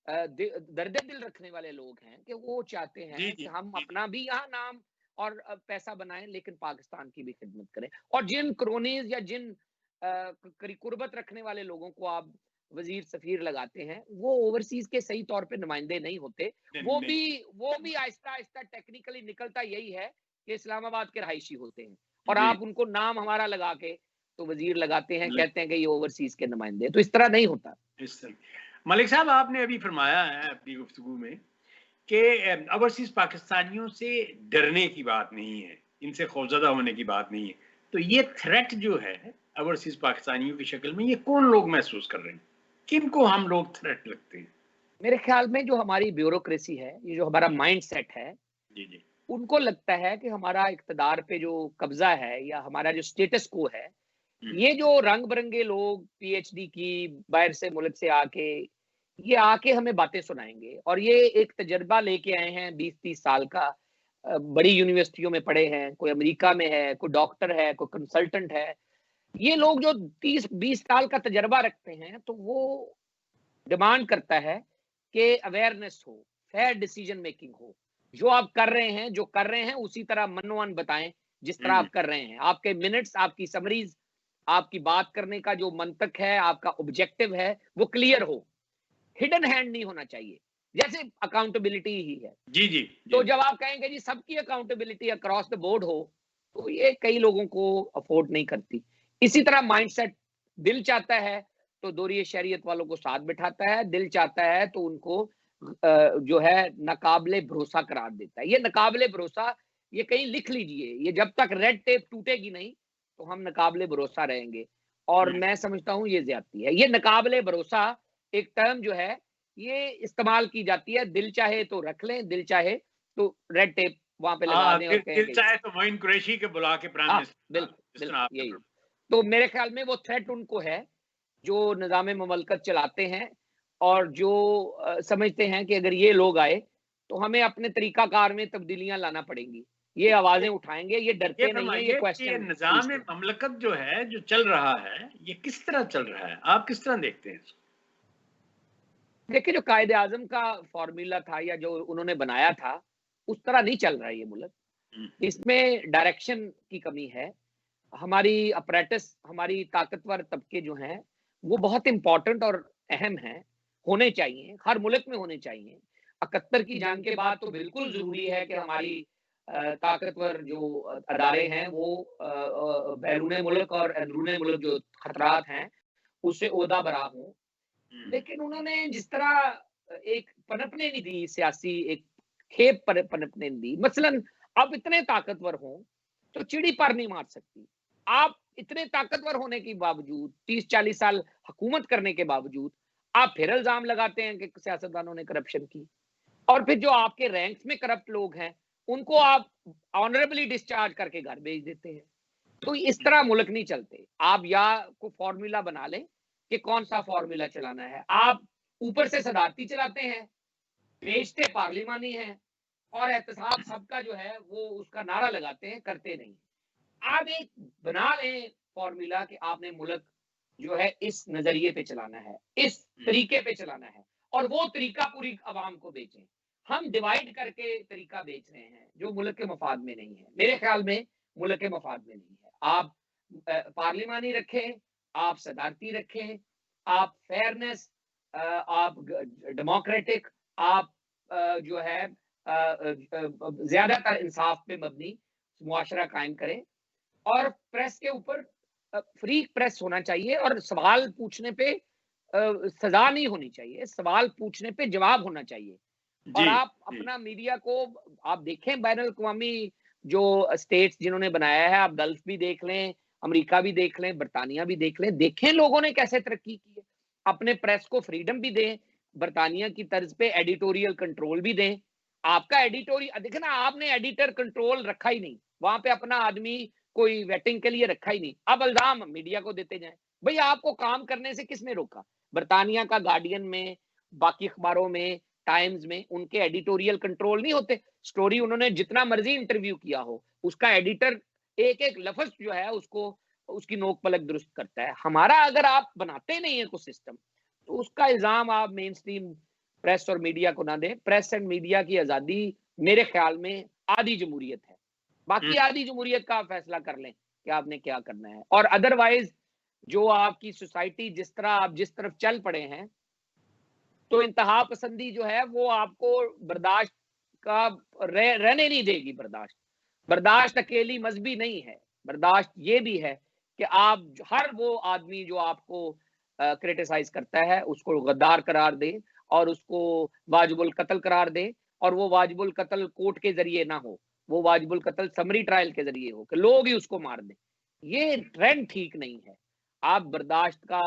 दर्द दिल रखने वाले लोग हैं कि वो चाहते जी हैं जी कि हम जी अपना भी यहाँ नाम और पैसा बनाएं, लेकिन पाकिस्तान की भी खिदमत करें। और जिन क्रोनीज या जिन कुर्बत रखने वाले लोगों को आप वजीर सफीर लगाते हैं, वो ओवरसीज के सही तौर पे नुमाइंदे नहीं होते। नहीं नहीं वो भी आहिस्ता आहिस्ता टेक्निकली निकलता यही है कि इस्लामाबाद के रहायशी होते हैं, और जी आप उनको नाम हमारा लगा के तो वजीर लगाते हैं, मलिक कहते हैं कि ये ओवरसीज के नुमाइंदे। तो इस तरह नहीं होता। इस तरह मलिक साहब, आपने अभी फरमाया है अपनी गुफ्तगू में कि ओवरसीज पाकिस्तानियों से डरने की बात नहीं है, इनसे खौफजदा होने की बात नहीं है। तो ये थ्रेट जो है ओवरसीज पाकिस्तानियों की शक्ल में, ये कौन लोग महसूस कर रहे हैं? किनको हम लोग थ्रेट लगते हैं? मेरे ख्याल में जो हमारी ब्यूरोक्रेसी है, ये जो हमारा माइंड सेट है, जी जी उनको लगता है कि हमारा इक़्तिदार पे जो कब्जा है या हमारा जो स्टेटस को है, ये जो रंग बिरंगे लोग पीएचडी की बाहर से मुल्क से आके ये आके हमें बातें सुनाएंगे, और ये एक तजर्बा लेके आए हैं 20-30 साल का, बड़ी यूनिवर्सिटियों में पढ़े हैं, कोई अमेरिका में है, कोई डॉक्टर है, कोई कंसल्टेंट है। ये लोग जो 30-20 साल का तजर्बा रखते हैं, तो वो डिमांड करता है कि अवेयरनेस हो, फेयर डिसीजन मेकिंग हो। जो आप कर रहे हैं, जो कर रहे हैं उसी तरह मनोवन बताएं जिस तरह आप कर रहे हैं। आपके मिनट्स, आपकी समरीज, आपकी बात करने का जो मंतक है, आपका ऑब्जेक्टिव है, वो क्लियर हो, हिडन हैंड नहीं होना चाहिए। जैसे अकाउंटेबिलिटी ही है। जी जी तो जी जब आप कहेंगे जी सबकी अकाउंटेबिलिटी अक्रॉस द बोर्ड हो, तो ये कई लोगों को अफोर्ड नहीं करती। इसी तरह माइंडसेट, दिल चाहता है तो दोहरी शहरियत वालों को साथ बिठाता है, दिल चाहता है तो उनको जो है नाकाबिले भरोसा करार देता है। ये नाकाबिले भरोसा, ये कहीं लिख लीजिए, ये जब तक रेड टेप टूटेगी नहीं तो हम नाकाबिले भरोसा रहेंगे। और मैं समझता हूँ ये ज्यादती है। ये नाकाबिले भरोसा एक टर्म जो है, ये इस्तेमाल की जाती है, दिल चाहे तो रख लें, दिल चाहे तो रेड टेप वहां पे लगा दें और दिल, कहें दिल कि चाहे तो मोइन कुरैशी के बुला के प्राइम हाँ, मिनिस्टर, बिल्कुल जिस तरह बिल्कुल आपने यही। फरमाया। तो मेरे ख्याल में वो थ्रेट उनको है जो निजाम ममलकत चलाते हैं, और जो समझते हैं कि अगर ये लोग आए तो हमें अपने तरीकाकार में तब्दीलियां लाना पड़ेंगी। ये आवाजें उठाएंगे, ये ये डरते नहीं है, ये फरमाइए कि ये क्वेश्चन निजाम पूछते हैं। ममलकत जो है, जो चल रहा है, ये किस तरह चल रहा है? आप किस तरह देखते हैं इसको? देखिए, जो कायदे आजम का फॉर्मूला था या जो उन्होंने बनाया था, उस तरह नहीं चल रहा है ये मुल्क। हम्म, इसमें डायरेक्शन की कमी है। हमारी अपरेटिस, हमारी ताकतवर तबके जो हैं, वो बहुत इंपॉर्टेंट और अहम हैं, होने चाहिए, हर मुल्क में होने चाहिए। 71 की जंग के बाद तो बिल्कुल ज़रूरी है कि हमारी ताकतवर जो अदारे हैं, वो बैरून मुल्क और अंदरूनी मुल्क जो खतरात हैं, उससे ओहदा-बरा हों। हम्म, लेकिन उन्होंने जिस तरह एक पनपने नहीं दी, सियासी एक खेप पनपने नहीं दी। मसलन अब इतने ताकतवर हों तो चिड़ी पर नहीं मार सकती। आप इतने ताकतवर होने के बावजूद, 30-40 साल हुकूमत करने के बावजूद, आप फिर इल्जाम लगाते हैं कि सियासतदानों ने करप्शन की। और फिर जो आपके रैंक्स में करप्ट लोग हैं, उनको आप ऑनरेबली डिस्चार्ज करके घर भेज देते हैं। तो इस तरह मुल्क नहीं चलते। आप या को फॉर्मूला बना लें कि कौन सा फॉर्मूला चलाना है। आप ऊपर से सदारती चलाते हैं, बेचते पार्लिमानी हैं, और एहतसाब सबका जो है वो उसका नारा लगाते हैं, करते नहीं। आप एक बना लें फॉर्मूला कि आपने मुल्क जो है इस नजरिए पे चलाना है, इस तरीके पे चलाना है, और वो तरीका पूरी आवाम को बेचें। हम डिवाइड करके तरीका बेच रहे हैं जो मुल्क के मफाद में नहीं है। मेरे ख्याल में मुल्क के मफाद में नहीं है। आप पार्लिमानी रखें, आप सदारती रखें, आप फेयरनेस, आप डेमोक्रेटिक, आप जो है ज्यादातर इंसाफ पे मबनी मुआशरा कायम करें, और प्रेस के ऊपर फ्री प्रेस होना चाहिए, और सवाल पूछने पे सजा नहीं होनी चाहिए, सवाल पूछने पे जवाब होना चाहिए। और आप अपना मीडिया को आप देखें, बैन अल-अक़वामी जो स्टेट्स जिन्होंने बनाया है, आप गल्फ भी देख लें, अमेरिका भी देख लें, बरतानिया भी देख लें, देखें लोगों ने कैसे तरक्की की है। अपने प्रेस को फ्रीडम भी दें, बरतानिया की तर्ज पे एडिटोरियल कंट्रोल भी दें। आपका एडिटोरियल देखें ना, आपने एडिटर कंट्रोल रखा ही नहीं, वहां पे अपना आदमी कोई वेटिंग के लिए रखा ही नहीं। अब इल्जाम मीडिया को देते जाएं। भाई आपको काम करने से किसने रोका? बरतानिया का गार्डियन में, बाकी अखबारों में, टाइम्स में उनके एडिटोरियल कंट्रोल नहीं होते। स्टोरी उन्होंने जितना मर्जी इंटरव्यू किया हो, उसका एडिटर एक एक लफ्ज जो है उसको उसकी नोक पलक दुरुस्त करता है। हमारा अगर आप बनाते नहीं है कुछ सिस्टम, तो उसका इल्जाम आप मेन स्ट्रीम प्रेस और मीडिया को ना दें। प्रेस एंड मीडिया की आजादी मेरे ख्याल में आधी जमहूरियत है। बाकी आधी जमहूरियत का आप फैसला कर लें कि आपने क्या करना है। और अदरवाइज जो आपकी सोसाइटी जिस तरह आप जिस तरफ चल पड़े हैं, तो इंतहा पसंदी जो है वो आपको बर्दाश्त का रहने नहीं देगी। बर्दाश्त अकेली मजहबी नहीं है। बर्दाश्त ये भी है कि आप हर वो आदमी जो आपको क्रिटिसाइज करता है उसको गद्दार करार दे, और उसको वाजिबुल कत्ल करार दे, और वो वाजिबुल कत्ल कोर्ट के जरिए ना हो, वो वाजिबुल कत्ल समरी ट्रायल के जरिए हो कि लोग ही उसको मार दें। ये ट्रेंड ठीक नहीं है। आप बर्दाश्त का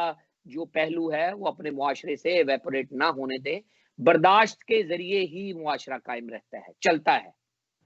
जो पहलू है वो अपने मुआशरे से एवेपोरेट ना होने दें। बर्दाश्त के जरिए ही मुआशरा कायम रहता है, चलता है।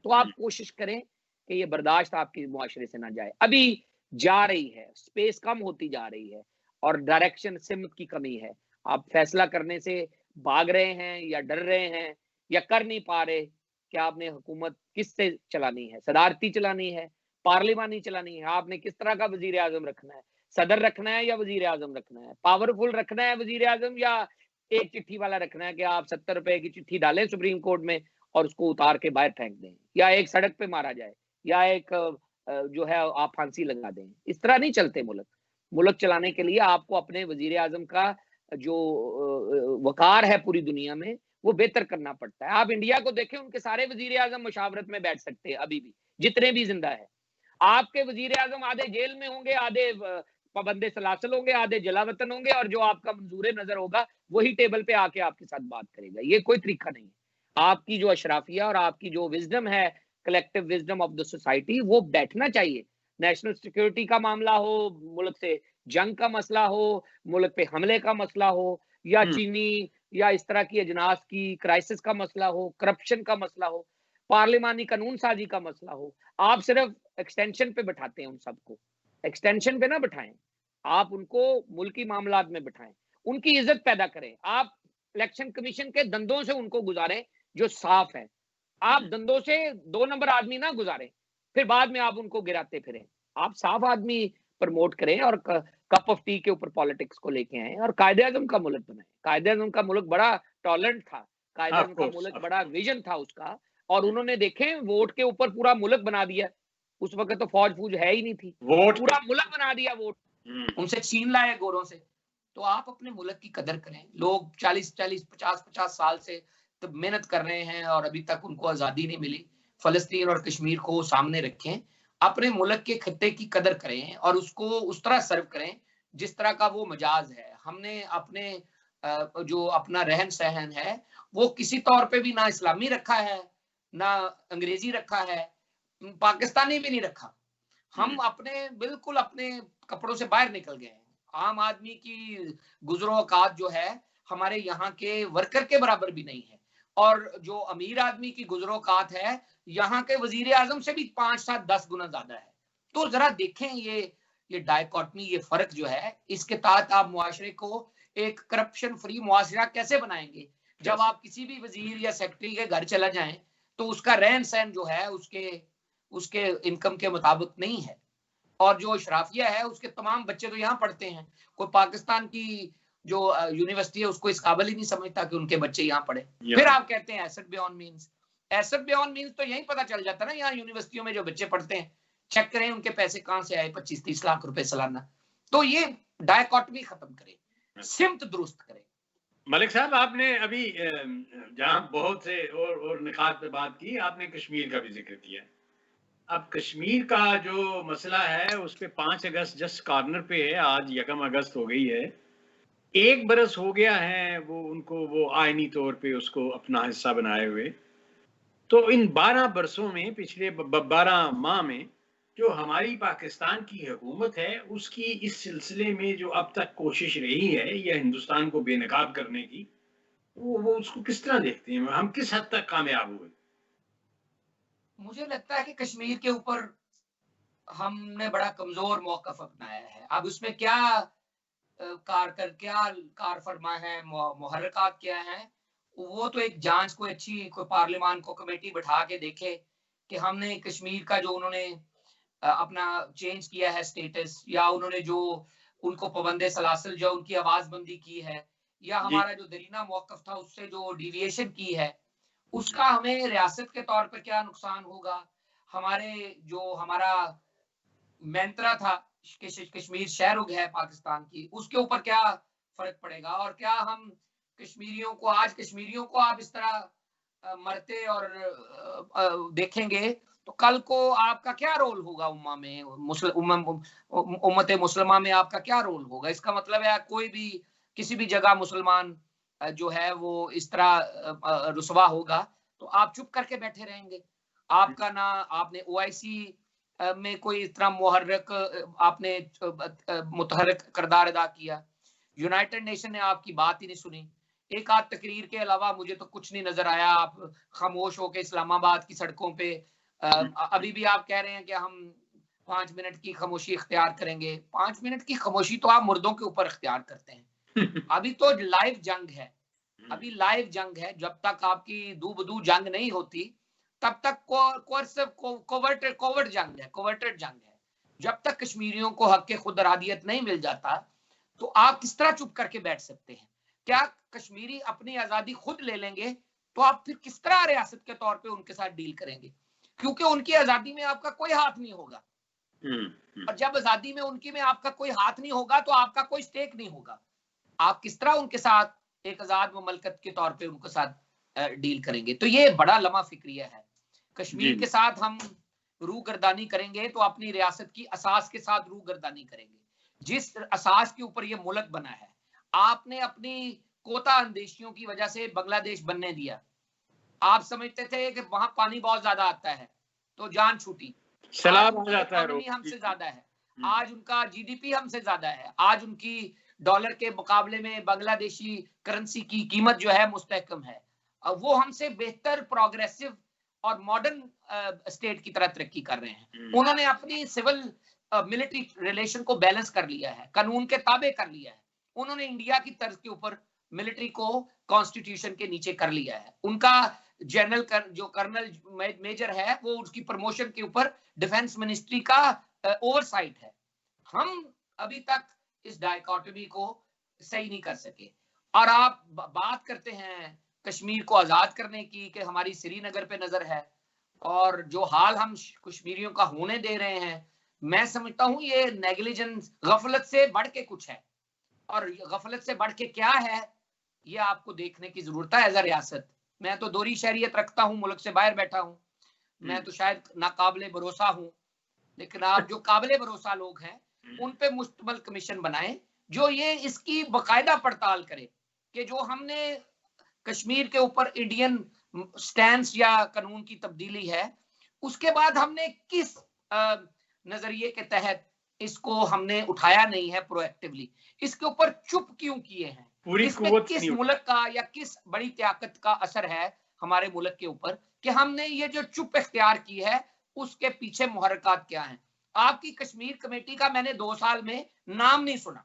तो आप कोशिश करें कि ये बर्दाश्त आपके मुआशरे से ना जाए। अभी जा रही है, स्पेस कम होती जा रही है, और डायरेक्शन सिमत की कमी है। आप फैसला करने से भाग रहे हैं, या डर रहे हैं, या कर नहीं पा रहे कि आपने हुकूमत किससे चलानी है, सदारती चलानी है, पार्लिमानी चलानी है, आपने किस तरह का वजीर आजम रखना है, सदर रखना है या वजीर आजम रखना है, पावरफुल रखना है वजीर आजम, या एक चिट्ठी वाला रखना है कि आप 70 रुपए की चिट्ठी डालें सुप्रीम कोर्ट में और उसको उतार के बाहर फेंक दें, या एक सड़क पे मारा जाए, या एक जो है आप फांसी लगा दें। इस तरह नहीं चलते मुल्क। मुल्क चलाने के लिए आपको अपने वजीर आजम का जो वकार है पूरी दुनिया में वो बेहतर करना पड़ता है। आप इंडिया को देखें, उनके सारे वजीर आजम मुशावरत में बैठ सकते हैं अभी भी, जितने भी जिंदा है। आपके वजीर आजम आधे जेल में होंगे, आधे पाबंदे सलासल होंगे, आधे जलावतन होंगे, और जो आपका मंजूर नजर होगा वही टेबल पे आके आपके साथ बात करेगा। ये कोई तरीका नहीं है। आपकी जो अशराफिया और आपकी जो विजडम है, collective wisdom of the society, वो बैठना चाहिए। नेशनल सिक्योरिटी का मामला हो, मुल्क से जंग का मसला हो, मुल्क पे हमले का मसला हो, या चीनी या इस तरह की अजनास की क्राइसिस का मसला हो, करप्शन का मसला हो, पार्लिमानी कानून साजी का मसला हो, आप सिर्फ एक्सटेंशन पे बैठाते हैं उन सबको। एक्सटेंशन पे ना बैठाएं, आप उनको मुल्की मामलात में बैठाएं, उनकी इज्जत पैदा करें। आप इलेक्शन कमीशन के दंदों से उनको गुजारें जो साफ है। आप दंदों से 2 नंबर आदमी ना गुजारें, फिर बाद में आप उनको गिराते फिरें। आप साफ आदमी प्रमोट करें, और कप ऑफ टी के ऊपर पॉलिटिक्स को लेके आए, और कायदे आजम का मुल्क बनाए। कायदे आजम का मुल्क बड़ा टॉलरेंट था, कायदे आजम का मुल्क बड़ा विजन था उसका, और उन्होंने देखे वोट के ऊपर पूरा मुल्क बना दिया। उस वक्त तो फौज फूज है ही नहीं थी, पूरा मुल्क बना दिया वोट, उनसे छीन लाए गोरों से। तो आप अपने मुल्क की कदर करें। लोग 40-40, 50-50 साल से तो मेहनत कर रहे हैं और अभी तक उनको आजादी नहीं मिली। फलस्तीन और कश्मीर को सामने रखें, अपने मुल्क के खत्ते की कदर करें, और उसको उस तरह सर्व करें जिस तरह का वो मजाज है। हमने अपने जो अपना रहन सहन है वो किसी तौर पे भी ना इस्लामी रखा है, ना अंग्रेजी रखा है, पाकिस्तानी भी नहीं रखा। हम अपने बिल्कुल अपने कपड़ों से बाहर निकल गए हैं। आम आदमी की गुजरो औकात जो है हमारे यहाँ के वर्कर के बराबर भी नहीं है, और जो अमीर आदमी की गुजरोकात है यहाँ के वजीर आजम से भी 5, 7, 10 गुना ज्यादा है। तो जरा देखें ये डायकॉटमी, ये फर्क जो है, इसके तहत आप मुआशरे को एक करप्शन फ्री मुआशरा कैसे बनाएंगे? जब आप किसी भी वजीर या सेक्रेटरी के घर चला जाएं तो उसका रहन सहन जो है उसके इनकम के मुताबिक नहीं है, और जो शराफिया है उसके तमाम बच्चे तो यहाँ पढ़ते हैं। कोई पाकिस्तान की जो यूनिवर्सिटी है उसको इस काबिल ही नहीं समझता कि उनके बच्चे यहाँ पढ़े। फिर आप कहते हैं asset beyond means. Asset beyond means तो यही पता चल जाता है ना, यहाँ यूनिवर्सिटियों में जो बच्चे पढ़ते हैं, चेक करें उनके पैसे कहाँ से आए, 25-30 लाख रुपए सालाना। तो ये डायकॉटमी खत्म करें, सिमत दुरुस्त करें। मलिक साहब, आपने अभी जहां बहुत से और निकात पे बात की, आपने कश्मीर का भी जिक्र किया। अब कश्मीर का जो मसला है उस पे 5 अगस्त जस्ट कॉर्नर पे है, आज 1 अगस्त हो गई है, 1 बरस हो गया है वो उनको वो आईनी तौर पे उसको अपना हिस्सा बनाए हुए। तो इन 12 बरसों में, पिछले 12 माह में जो हमारी पाकिस्तान की हुकूमत है उसकी इस सिलसिले में जो अब तक कोशिश रही है या हिंदुस्तान को बेनकाब करने की, वो उसको किस तरह देखते हैं? हम किस हद तक कामयाब हुए? मुझे लगता है कि कश्मीर के ऊपर हमने बड़ा कमजोर मौकफ अपनाया है। अब उसमें क्या कार फरमा है, मुहर्रिकात क्या है, वो तो एक जांच कोई अच्छी कोई पार्लियामान को कमेटी बैठा के देखे कि हमने कश्मीर का जो उन्होंने अपना चेंज किया है स्टेटस, या उन्होंने जो उनको पाबंदे सलासिल जो उनकी आवाजबंदी की है, या हमारा जो दरीना मौकफ था उससे जो डिविएशन की है, उसका हमें रियासत के तौर पर क्या नुकसान होगा, हमारा मंत्रा था कि कश्मीर शहरुग है पाकिस्तान की, उसके ऊपर क्या फर्क पड़ेगा, और क्या हम आज कश्मीरियों को आप इस तरह मरते और देखेंगे तो कल को आपका क्या रोल होगा उम्मा में, उम्मत मुसलमान में आपका क्या रोल होगा? इसका मतलब है कोई भी किसी भी जगह मुसलमान जो है वो इस तरह रुसवा होगा तो आप चुप करके बैठे रहेंगे। आपका ना आपने ओआईसी में कोई इतना आपने मुतहरक किरदार अदा किया, यूनाइटेड नेशन ने आपकी बात ही नहीं सुनी। एक आध तकरीर के अलावा मुझे तो कुछ नहीं नजर आया। आप खामोश होकर इस्लामाबाद की सड़कों पे अभी भी आप कह रहे हैं कि हम 5 मिनट की खामोशी इख्तियार करेंगे। 5 मिनट की खामोशी तो आप मुर्दों के ऊपर इख्तियार करते हैं। अभी तो लाइव जंग है, अभी लाइव जंग है। जब तक आपकी दूबदू जंग नहीं होती तब तक कोवर्टेड जंग है। जब तक कश्मीरियों को हक खुद इरादियत नहीं मिल जाता तो आप किस तरह चुप करके बैठ सकते हैं? क्या कश्मीरी अपनी आजादी खुद ले लेंगे तो आप फिर किस तरह रियासत के तौर पे उनके साथ डील करेंगे? क्योंकि उनकी आजादी में आपका कोई हाथ नहीं होगा, और जब आजादी में उनकी में आपका कोई हाथ नहीं होगा तो आपका कोई स्टेक नहीं होगा। आप किस तरह उनके साथ एक आजाद मुमलकत के तौर पे उनके साथ डील करेंगे? तो ये बड़ा लम्हा फिक्रिया है। कश्मीर के साथ हम रूगर्दानी करेंगे तो अपनी रियासत की असास के साथ रूगर्दानी करेंगे, जिस असास के ऊपर ये मुल्क बना है। आपने अपनी कोता अंदेशियों की वजह से बांग्लादेश बनने दिया। आप समझते थे कि वहां पानी बहुत ज्यादा आता है तो जान छूटी, सैलाब आ जाता है, हमसे ज्यादा है, आज उनका जीडीपी हमसे ज्यादा है, आज उनकी डॉलर के मुकाबले में बांग्लादेशी करेंसी की कीमत जो है मुस्तहकम है, वो हमसे बेहतर प्रोग्रेसिव और मॉडर्न स्टेट की तरह तरक्की कर रहे हैं। उन्होंने अपनी सिविल मिलिट्री रिलेशन को बैलेंस कर लिया है, कानून के ताबे कर लिया है। उन्होंने इंडिया की तर्ज के ऊपर मिलिट्री को कॉन्स्टिट्यूशन के नीचे कर लिया है। उनका जो कर्नल मेजर है वो उसकी प्रमोशन के ऊपर डिफेंस मिनिस्ट्री का ओवरसाइट है। हम अभी तक इस डायकॉटमी को सही नहीं कर सके। और आप बात करते हैं कश्मीर को आजाद करने की कि हमारी श्रीनगर पे नजर है, और जो हाल हम कश्मीरियों का होने दे रहे हैं, मैं समझता हूं ये नेग्लिजेंस, गफलत से बढ़ के कुछ है। और गफलत से बढ़ के क्या है ये आपको देखने की जरूरत है। एज अ रियासत मैं तो दोहरी शहरियत रखता हूं, मुल्क से बाहर बैठा हूं, मैं तो शायद नाकाबिले भरोसा हूं, लेकिन आप जो काबिले भरोसा लोग हैं उन पे मुश्तमल कमीशन बनाएं जो ये इसकी बाकायदा पड़ताल करे कि जो हमने कश्मीर के ऊपर इंडियन स्टैंस या कानून की तब्दीली है उसके बाद हमने किस नजरिए के तहत इसको हमने उठाया नहीं है प्रोएक्टिवली, इसके ऊपर चुप क्यों किए हैं, इसमें किस मुल्क का या किस बड़ी ताकत का असर है हमारे मुल्क के ऊपर कि हमने ये जो चुप इख्तियार की है उसके पीछे मुहर्रिकात क्या हैं। आपकी कश्मीर कमेटी का मैंने 2 साल में नाम नहीं सुना।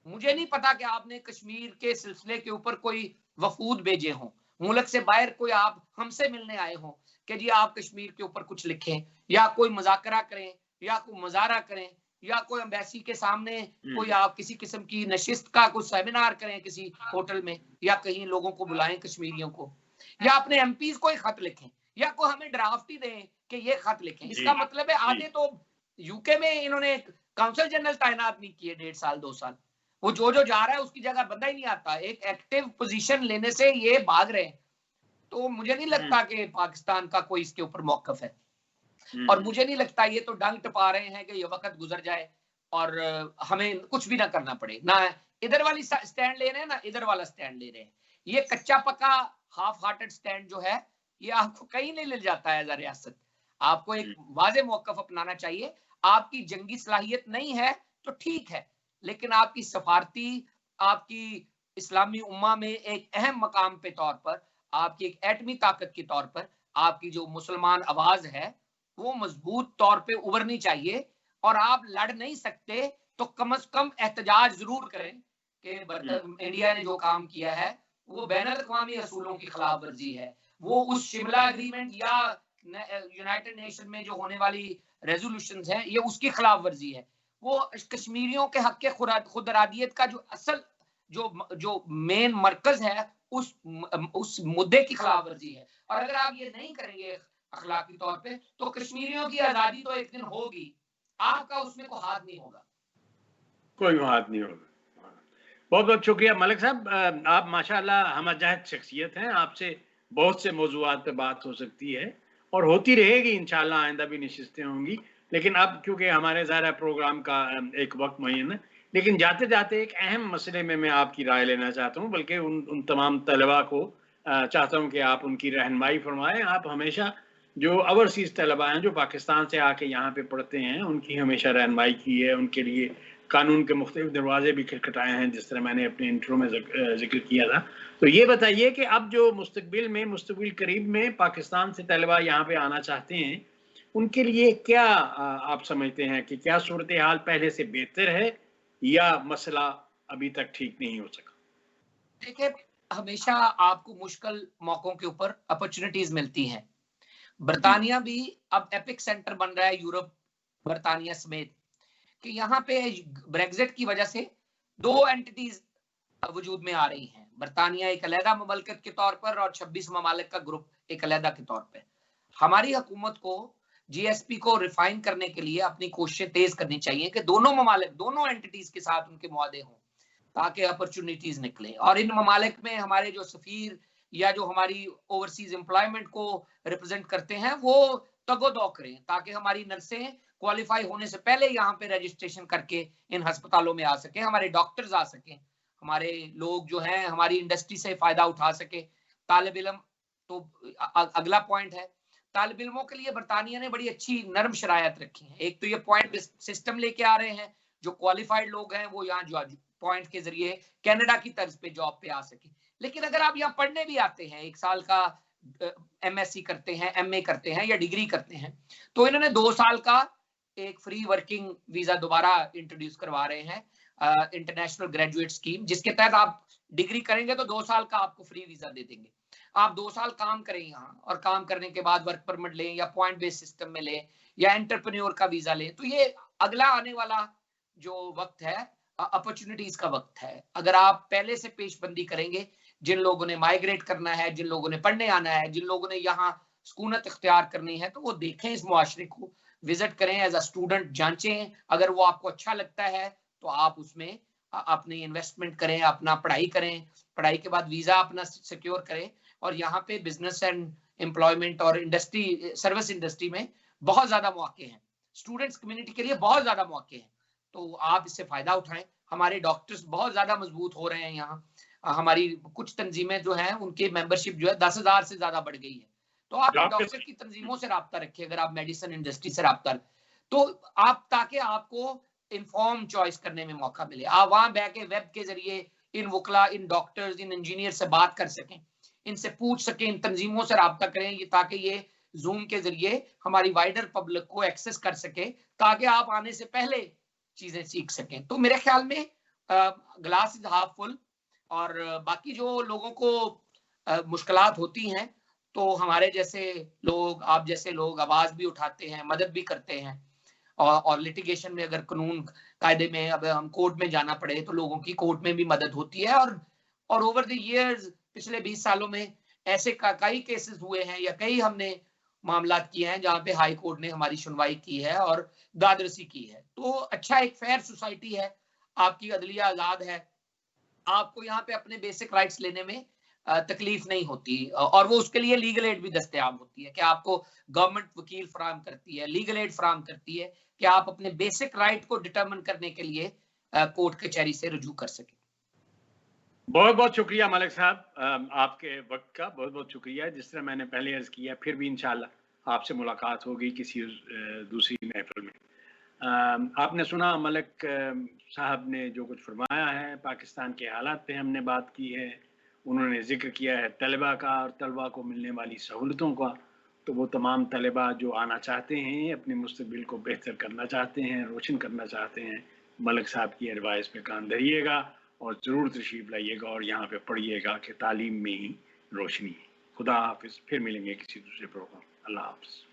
मुझे नहीं पता कि आपने कश्मीर के सिलसिले के ऊपर कोई वफूद भेजे हों, मुल्क से बाहर कोई आप हमसे मिलने आए हों कि जी आप कश्मीर के ऊपर कुछ लिखें या कोई मुज़ाकरा करें या कोई मुज़ाहरा करें या कोई एम्बेसी के सामने कोई आप किसी किस्म की नशिस्त का कुछ सेमिनार करें किसी होटल में या कहीं लोगों को बुलाएं कश्मीरियों को, या अपने एमपीज को एक खत लिखें या कोई हमें ड्राफ्ट ही दें कि ये खत लिखें। इसका मतलब है आधे तो यूके में इन्होंने काउंसिल जनरल तैनात नहीं किए 1.5 साल 2 साल, वो जो जा रहा है उसकी जगह बंदा ही नहीं आता। एक एक्टिव पोजीशन लेने से ये भाग रहे हैं। तो मुझे नहीं लगता कि पाकिस्तान का कोई इसके ऊपर मौकफ है, और मुझे नहीं लगता ये तो डंग टपा रहे हैं कि ये वक्त गुजर जाए और हमें कुछ भी ना करना पड़े। ना इधर वाली स्टैंड ले रहे हैं ना इधर वाला स्टैंड ले रहे हैं। ये कच्चा पक्का हाफ हार्टेड स्टैंड जो है ये आपको कहीं नहीं ले जाता है। रियासत आपको एक वाज़े मौकफ अपनाना चाहिए। आपकी जंगी सलाहियत नहीं है तो ठीक है, लेकिन आपकी सफारती, आपकी इस्लामी उम्मा में एक अहम मकाम पे तौर पर, आपकी एक एटमी ताकत के तौर पर आपकी जो मुसलमान आवाज है वो मजबूत तौर पे उभरनी चाहिए। और आप लड़ नहीं सकते तो कम से कम एहतजाज जरूर करें कि इंडिया ने जो काम किया है वो बैनुल अक़वामी असूलों की खिलाफ वर्जी है, वो उस शिमला एग्रीमेंट या यूनाइटेड नेशन में जो होने वाली रेजोल्यूशंस हैं ये उसकी खिलाफ वर्जी है, वो कश्मीरियों के हक के खुद इरादियत का जो असल जो मेन मरकज है उस मुद्दे की खिलाफ वर्जी है। और अगर आप ये नहीं करेंगे अखलाकी तौर पे तो कश्मीरियों की आजादी तो एक दिन होगी, आपका उसमें कोई हाथ नहीं होगा, कोई हाथ नहीं होगा। बहुत बहुत शुक्रिया मलिक साहब, आप माशाल्लाह हमअज़हद शख्सियत हैं, आपसे बहुत से मौज़ूआत पे बात हो सकती है और होती रहेगी इंशाल्लाह, आइंदा भी नशिस्तें होंगी। लेकिन अब क्योंकि हमारे ज़ाहिर प्रोग्राम का एक वक्त मुअय्यन है, लेकिन जाते जाते एक अहम मसले में मैं आपकी राय लेना चाहता हूँ, बल्कि उन तमाम तलबा को चाहता हूँ कि आप उनकी रहनुमाई फरमाएं। आप हमेशा जो ओवरसीज़ तलबा हैं जो पाकिस्तान से आके यहाँ पे पढ़ते हैं उनकी हमेशा रहनुमाई की है, उनके लिए कानून के मुख्तलिफ दरवाजे भी खटखटाए हैं, जिस तरह मैंने अपने इंट्रो में जिक्र किया था। तो ये बताइए कि अब जो मुस्तकबिल करीब में पाकिस्तान से तलबा यहाँ पे आना चाहते हैं, उनके लिए क्या आप समझते हैं कि क्या सूरत हाल पहले से बेहतर है या मसला अभी तक ठीक नहीं हो सका? देखिए, हमेशा आपको मुश्किल मौकों के ऊपर अपॉर्चुनिटीज मिलती हैं। बरतानिया भी अब एपिक सेंटर बन रहा है यूरोप, बरतानिया समेत, कि यहाँ पे ब्रेग्जिट की वजह से 2 एंटिटीज वजूद में आ रही हैं। बरतानिया एक अलहदा ममलकत के तौर पर और 26 ममालिक का ग्रुप एक अलहदा के तौर पर। हमारी हुकूमत को जीएसपी को रिफाइन करने के लिए अपनी कोशिशें तेज करनी चाहिए कि दोनों ममालिक, दोनों एंटिटीज के साथ उनके मुआहदे हों ताकि अपॉर्चुनिटीज निकले। और इन ममालिक में हमारे जो सफीर या जो हमारी ओवरसीज एम्प्लॉयमेंट को रिप्रेजेंट करते हैं वो तगोदो करें ताकि हमारी नर्सें क्वालिफाई होने से पहले यहाँ पे रजिस्ट्रेशन करके इन अस्पतालों में आ सके, हमारे डॉक्टर्स आ सके, हमारे लोग जो हैं हमारी इंडस्ट्री से फायदा उठा सके। तालिब इल्म तो अगला पॉइंट है। तालिब इल्मों के लिए बरतानिया ने बड़ी अच्छी नरम शरायत रखी है। एक तो ये पॉइंट सिस्टम लेके आ रहे हैं, जो क्वालिफाइड लोग हैं वो यहाँ जो पॉइंट के जरिए कनाडा की तर्ज पे जॉब पे आ सके। लेकिन अगर आप यहाँ पढ़ने भी आते हैं, 1 साल का एमएससी करते हैं, एमए करते हैं या डिग्री करते हैं, तो इन्होंने 2 साल का एक फ्री वर्किंग वीजा दोबारा इंट्रोड्यूस करवा रहे हैं, इंटरनेशनल ग्रेजुएट स्कीम, जिसके तहत आप डिग्री करेंगे तो 2 साल का आपको फ्री वीजा दे देंगे। आप 2 साल काम करें यहाँ और काम करने के बाद वर्क परमिट लें या पॉइंट बेस्ड सिस्टम में लें या एंटरप्रेन्योर का वीजा लें। तो ये अगला आने वाला जो वक्त है अपॉर्चुनिटीज का वक्त है। अगर आप पहले से पेशबंदी करेंगे, जिन लोगों ने माइग्रेट करना है, जिन लोगों ने पढ़ने आना है, जिन लोगों ने यहाँ सुकूनत इख्तियार करनी है, तो वो देखें इस मुआशरे को, विजिट करें, एज अ स्टूडेंट जांचें। अगर वो आपको अच्छा लगता है तो आप उसमें अपनी इन्वेस्टमेंट करें, अपना पढ़ाई करें, पढ़ाई के बाद वीजा अपना सिक्योर करें। और यहाँ पे बिजनेस एंड एम्प्लॉयमेंट और इंडस्ट्री, सर्विस इंडस्ट्री में बहुत ज्यादा मौके हैं, स्टूडेंट्स कम्युनिटी के लिए बहुत ज्यादा मौके हैं, तो आप इससे फायदा उठाएं। हमारे डॉक्टर्स बहुत ज्यादा मजबूत हो रहे हैं यहाँ। हमारी कुछ तंजीमें जो हैं उनकी मेंबरशिप जो है 10,000 से ज्यादा बढ़ गई है। तो आप डॉक्टर की तंजीमों से राब्ता रखिए, अगर आप मेडिसिन इंडस्ट्री से राब्ता, तो आप, ताकि आपको इन्फॉर्म चॉइस करने में मौका मिले। आप वहां बैठ के वेब के जरिए इन वकला, इन डॉक्टर्स, इन इंजीनियर से बात कर सकें। इनसे पूछ सकें, इन तंजीमों से राब्ता करें, ये ताकि ये जूम के जरिए हमारी वाइडर पब्लिक को एक्सेस कर सके, ताकि आप आने से पहले चीजें सीख सकें। तो मेरे ख्याल में ग्लास इज हाफ फुल, और बाकी जो लोगों को मुश्किलात होती हैं, तो हमारे जैसे लोग, आप जैसे लोग आवाज भी उठाते हैं, मदद भी करते हैं, और लिटिगेशन में अगर कानून कायदे में अब हम कोर्ट में जाना पड़े तो लोगों की कोर्ट में भी मदद होती है। और ओवर द इयर्स, पिछले 20 सालों में ऐसे कई केसेस हुए हैं, या कई हमने मामलात किए हैं जहां पे हाई कोर्ट ने हमारी सुनवाई की है और दादरसी की है। तो अच्छा, एक फेयर सोसाइटी है, आपकी अदलिया आजाद है, आपको यहाँ पे अपने बेसिक राइट्स लेने में तकलीफ नहीं होती, और वो उसके लिए लीगल एड भी दस्तयाब होती है कि आपको गवर्नमेंट वकील फराम करती है, लीगल एड फराम करती है कि आप अपने बेसिक राइट को डिटरमिन करने के लिए कोर्ट कचहरी से रुजू कर सकें। बहुत बहुत शुक्रिया मलिक साहब, आपके वक्त का बहुत बहुत शुक्रिया। जिस तरह मैंने पहले अर्ज किया, फिर भी इंशाल्लाह आपसे मुलाकात होगी किसी दूसरी महफिल में। आपने सुना मलिक साहब ने जो कुछ फरमाया है, पाकिस्तान के हालात पे हमने बात की है, उन्होंने जिक्र किया है तलबा का और तलबा को मिलने वाली सहूलतों का। तो वो तमाम तलबा जो आना चाहते हैं, अपने मुस्तकबिल को बेहतर करना चाहते हैं, रोशन करना चाहते हैं, मलिक साहब की एडवाइस पे कान धरिएगा और ज़रूर तशरीफ़ लाइएगा और यहाँ पे पढ़िएगा कि तालीम में ही रोशनी है। खुदा हाफिज़, फिर मिलेंगे किसी दूसरे प्रोग्राम। अल्लाह हाफिज़।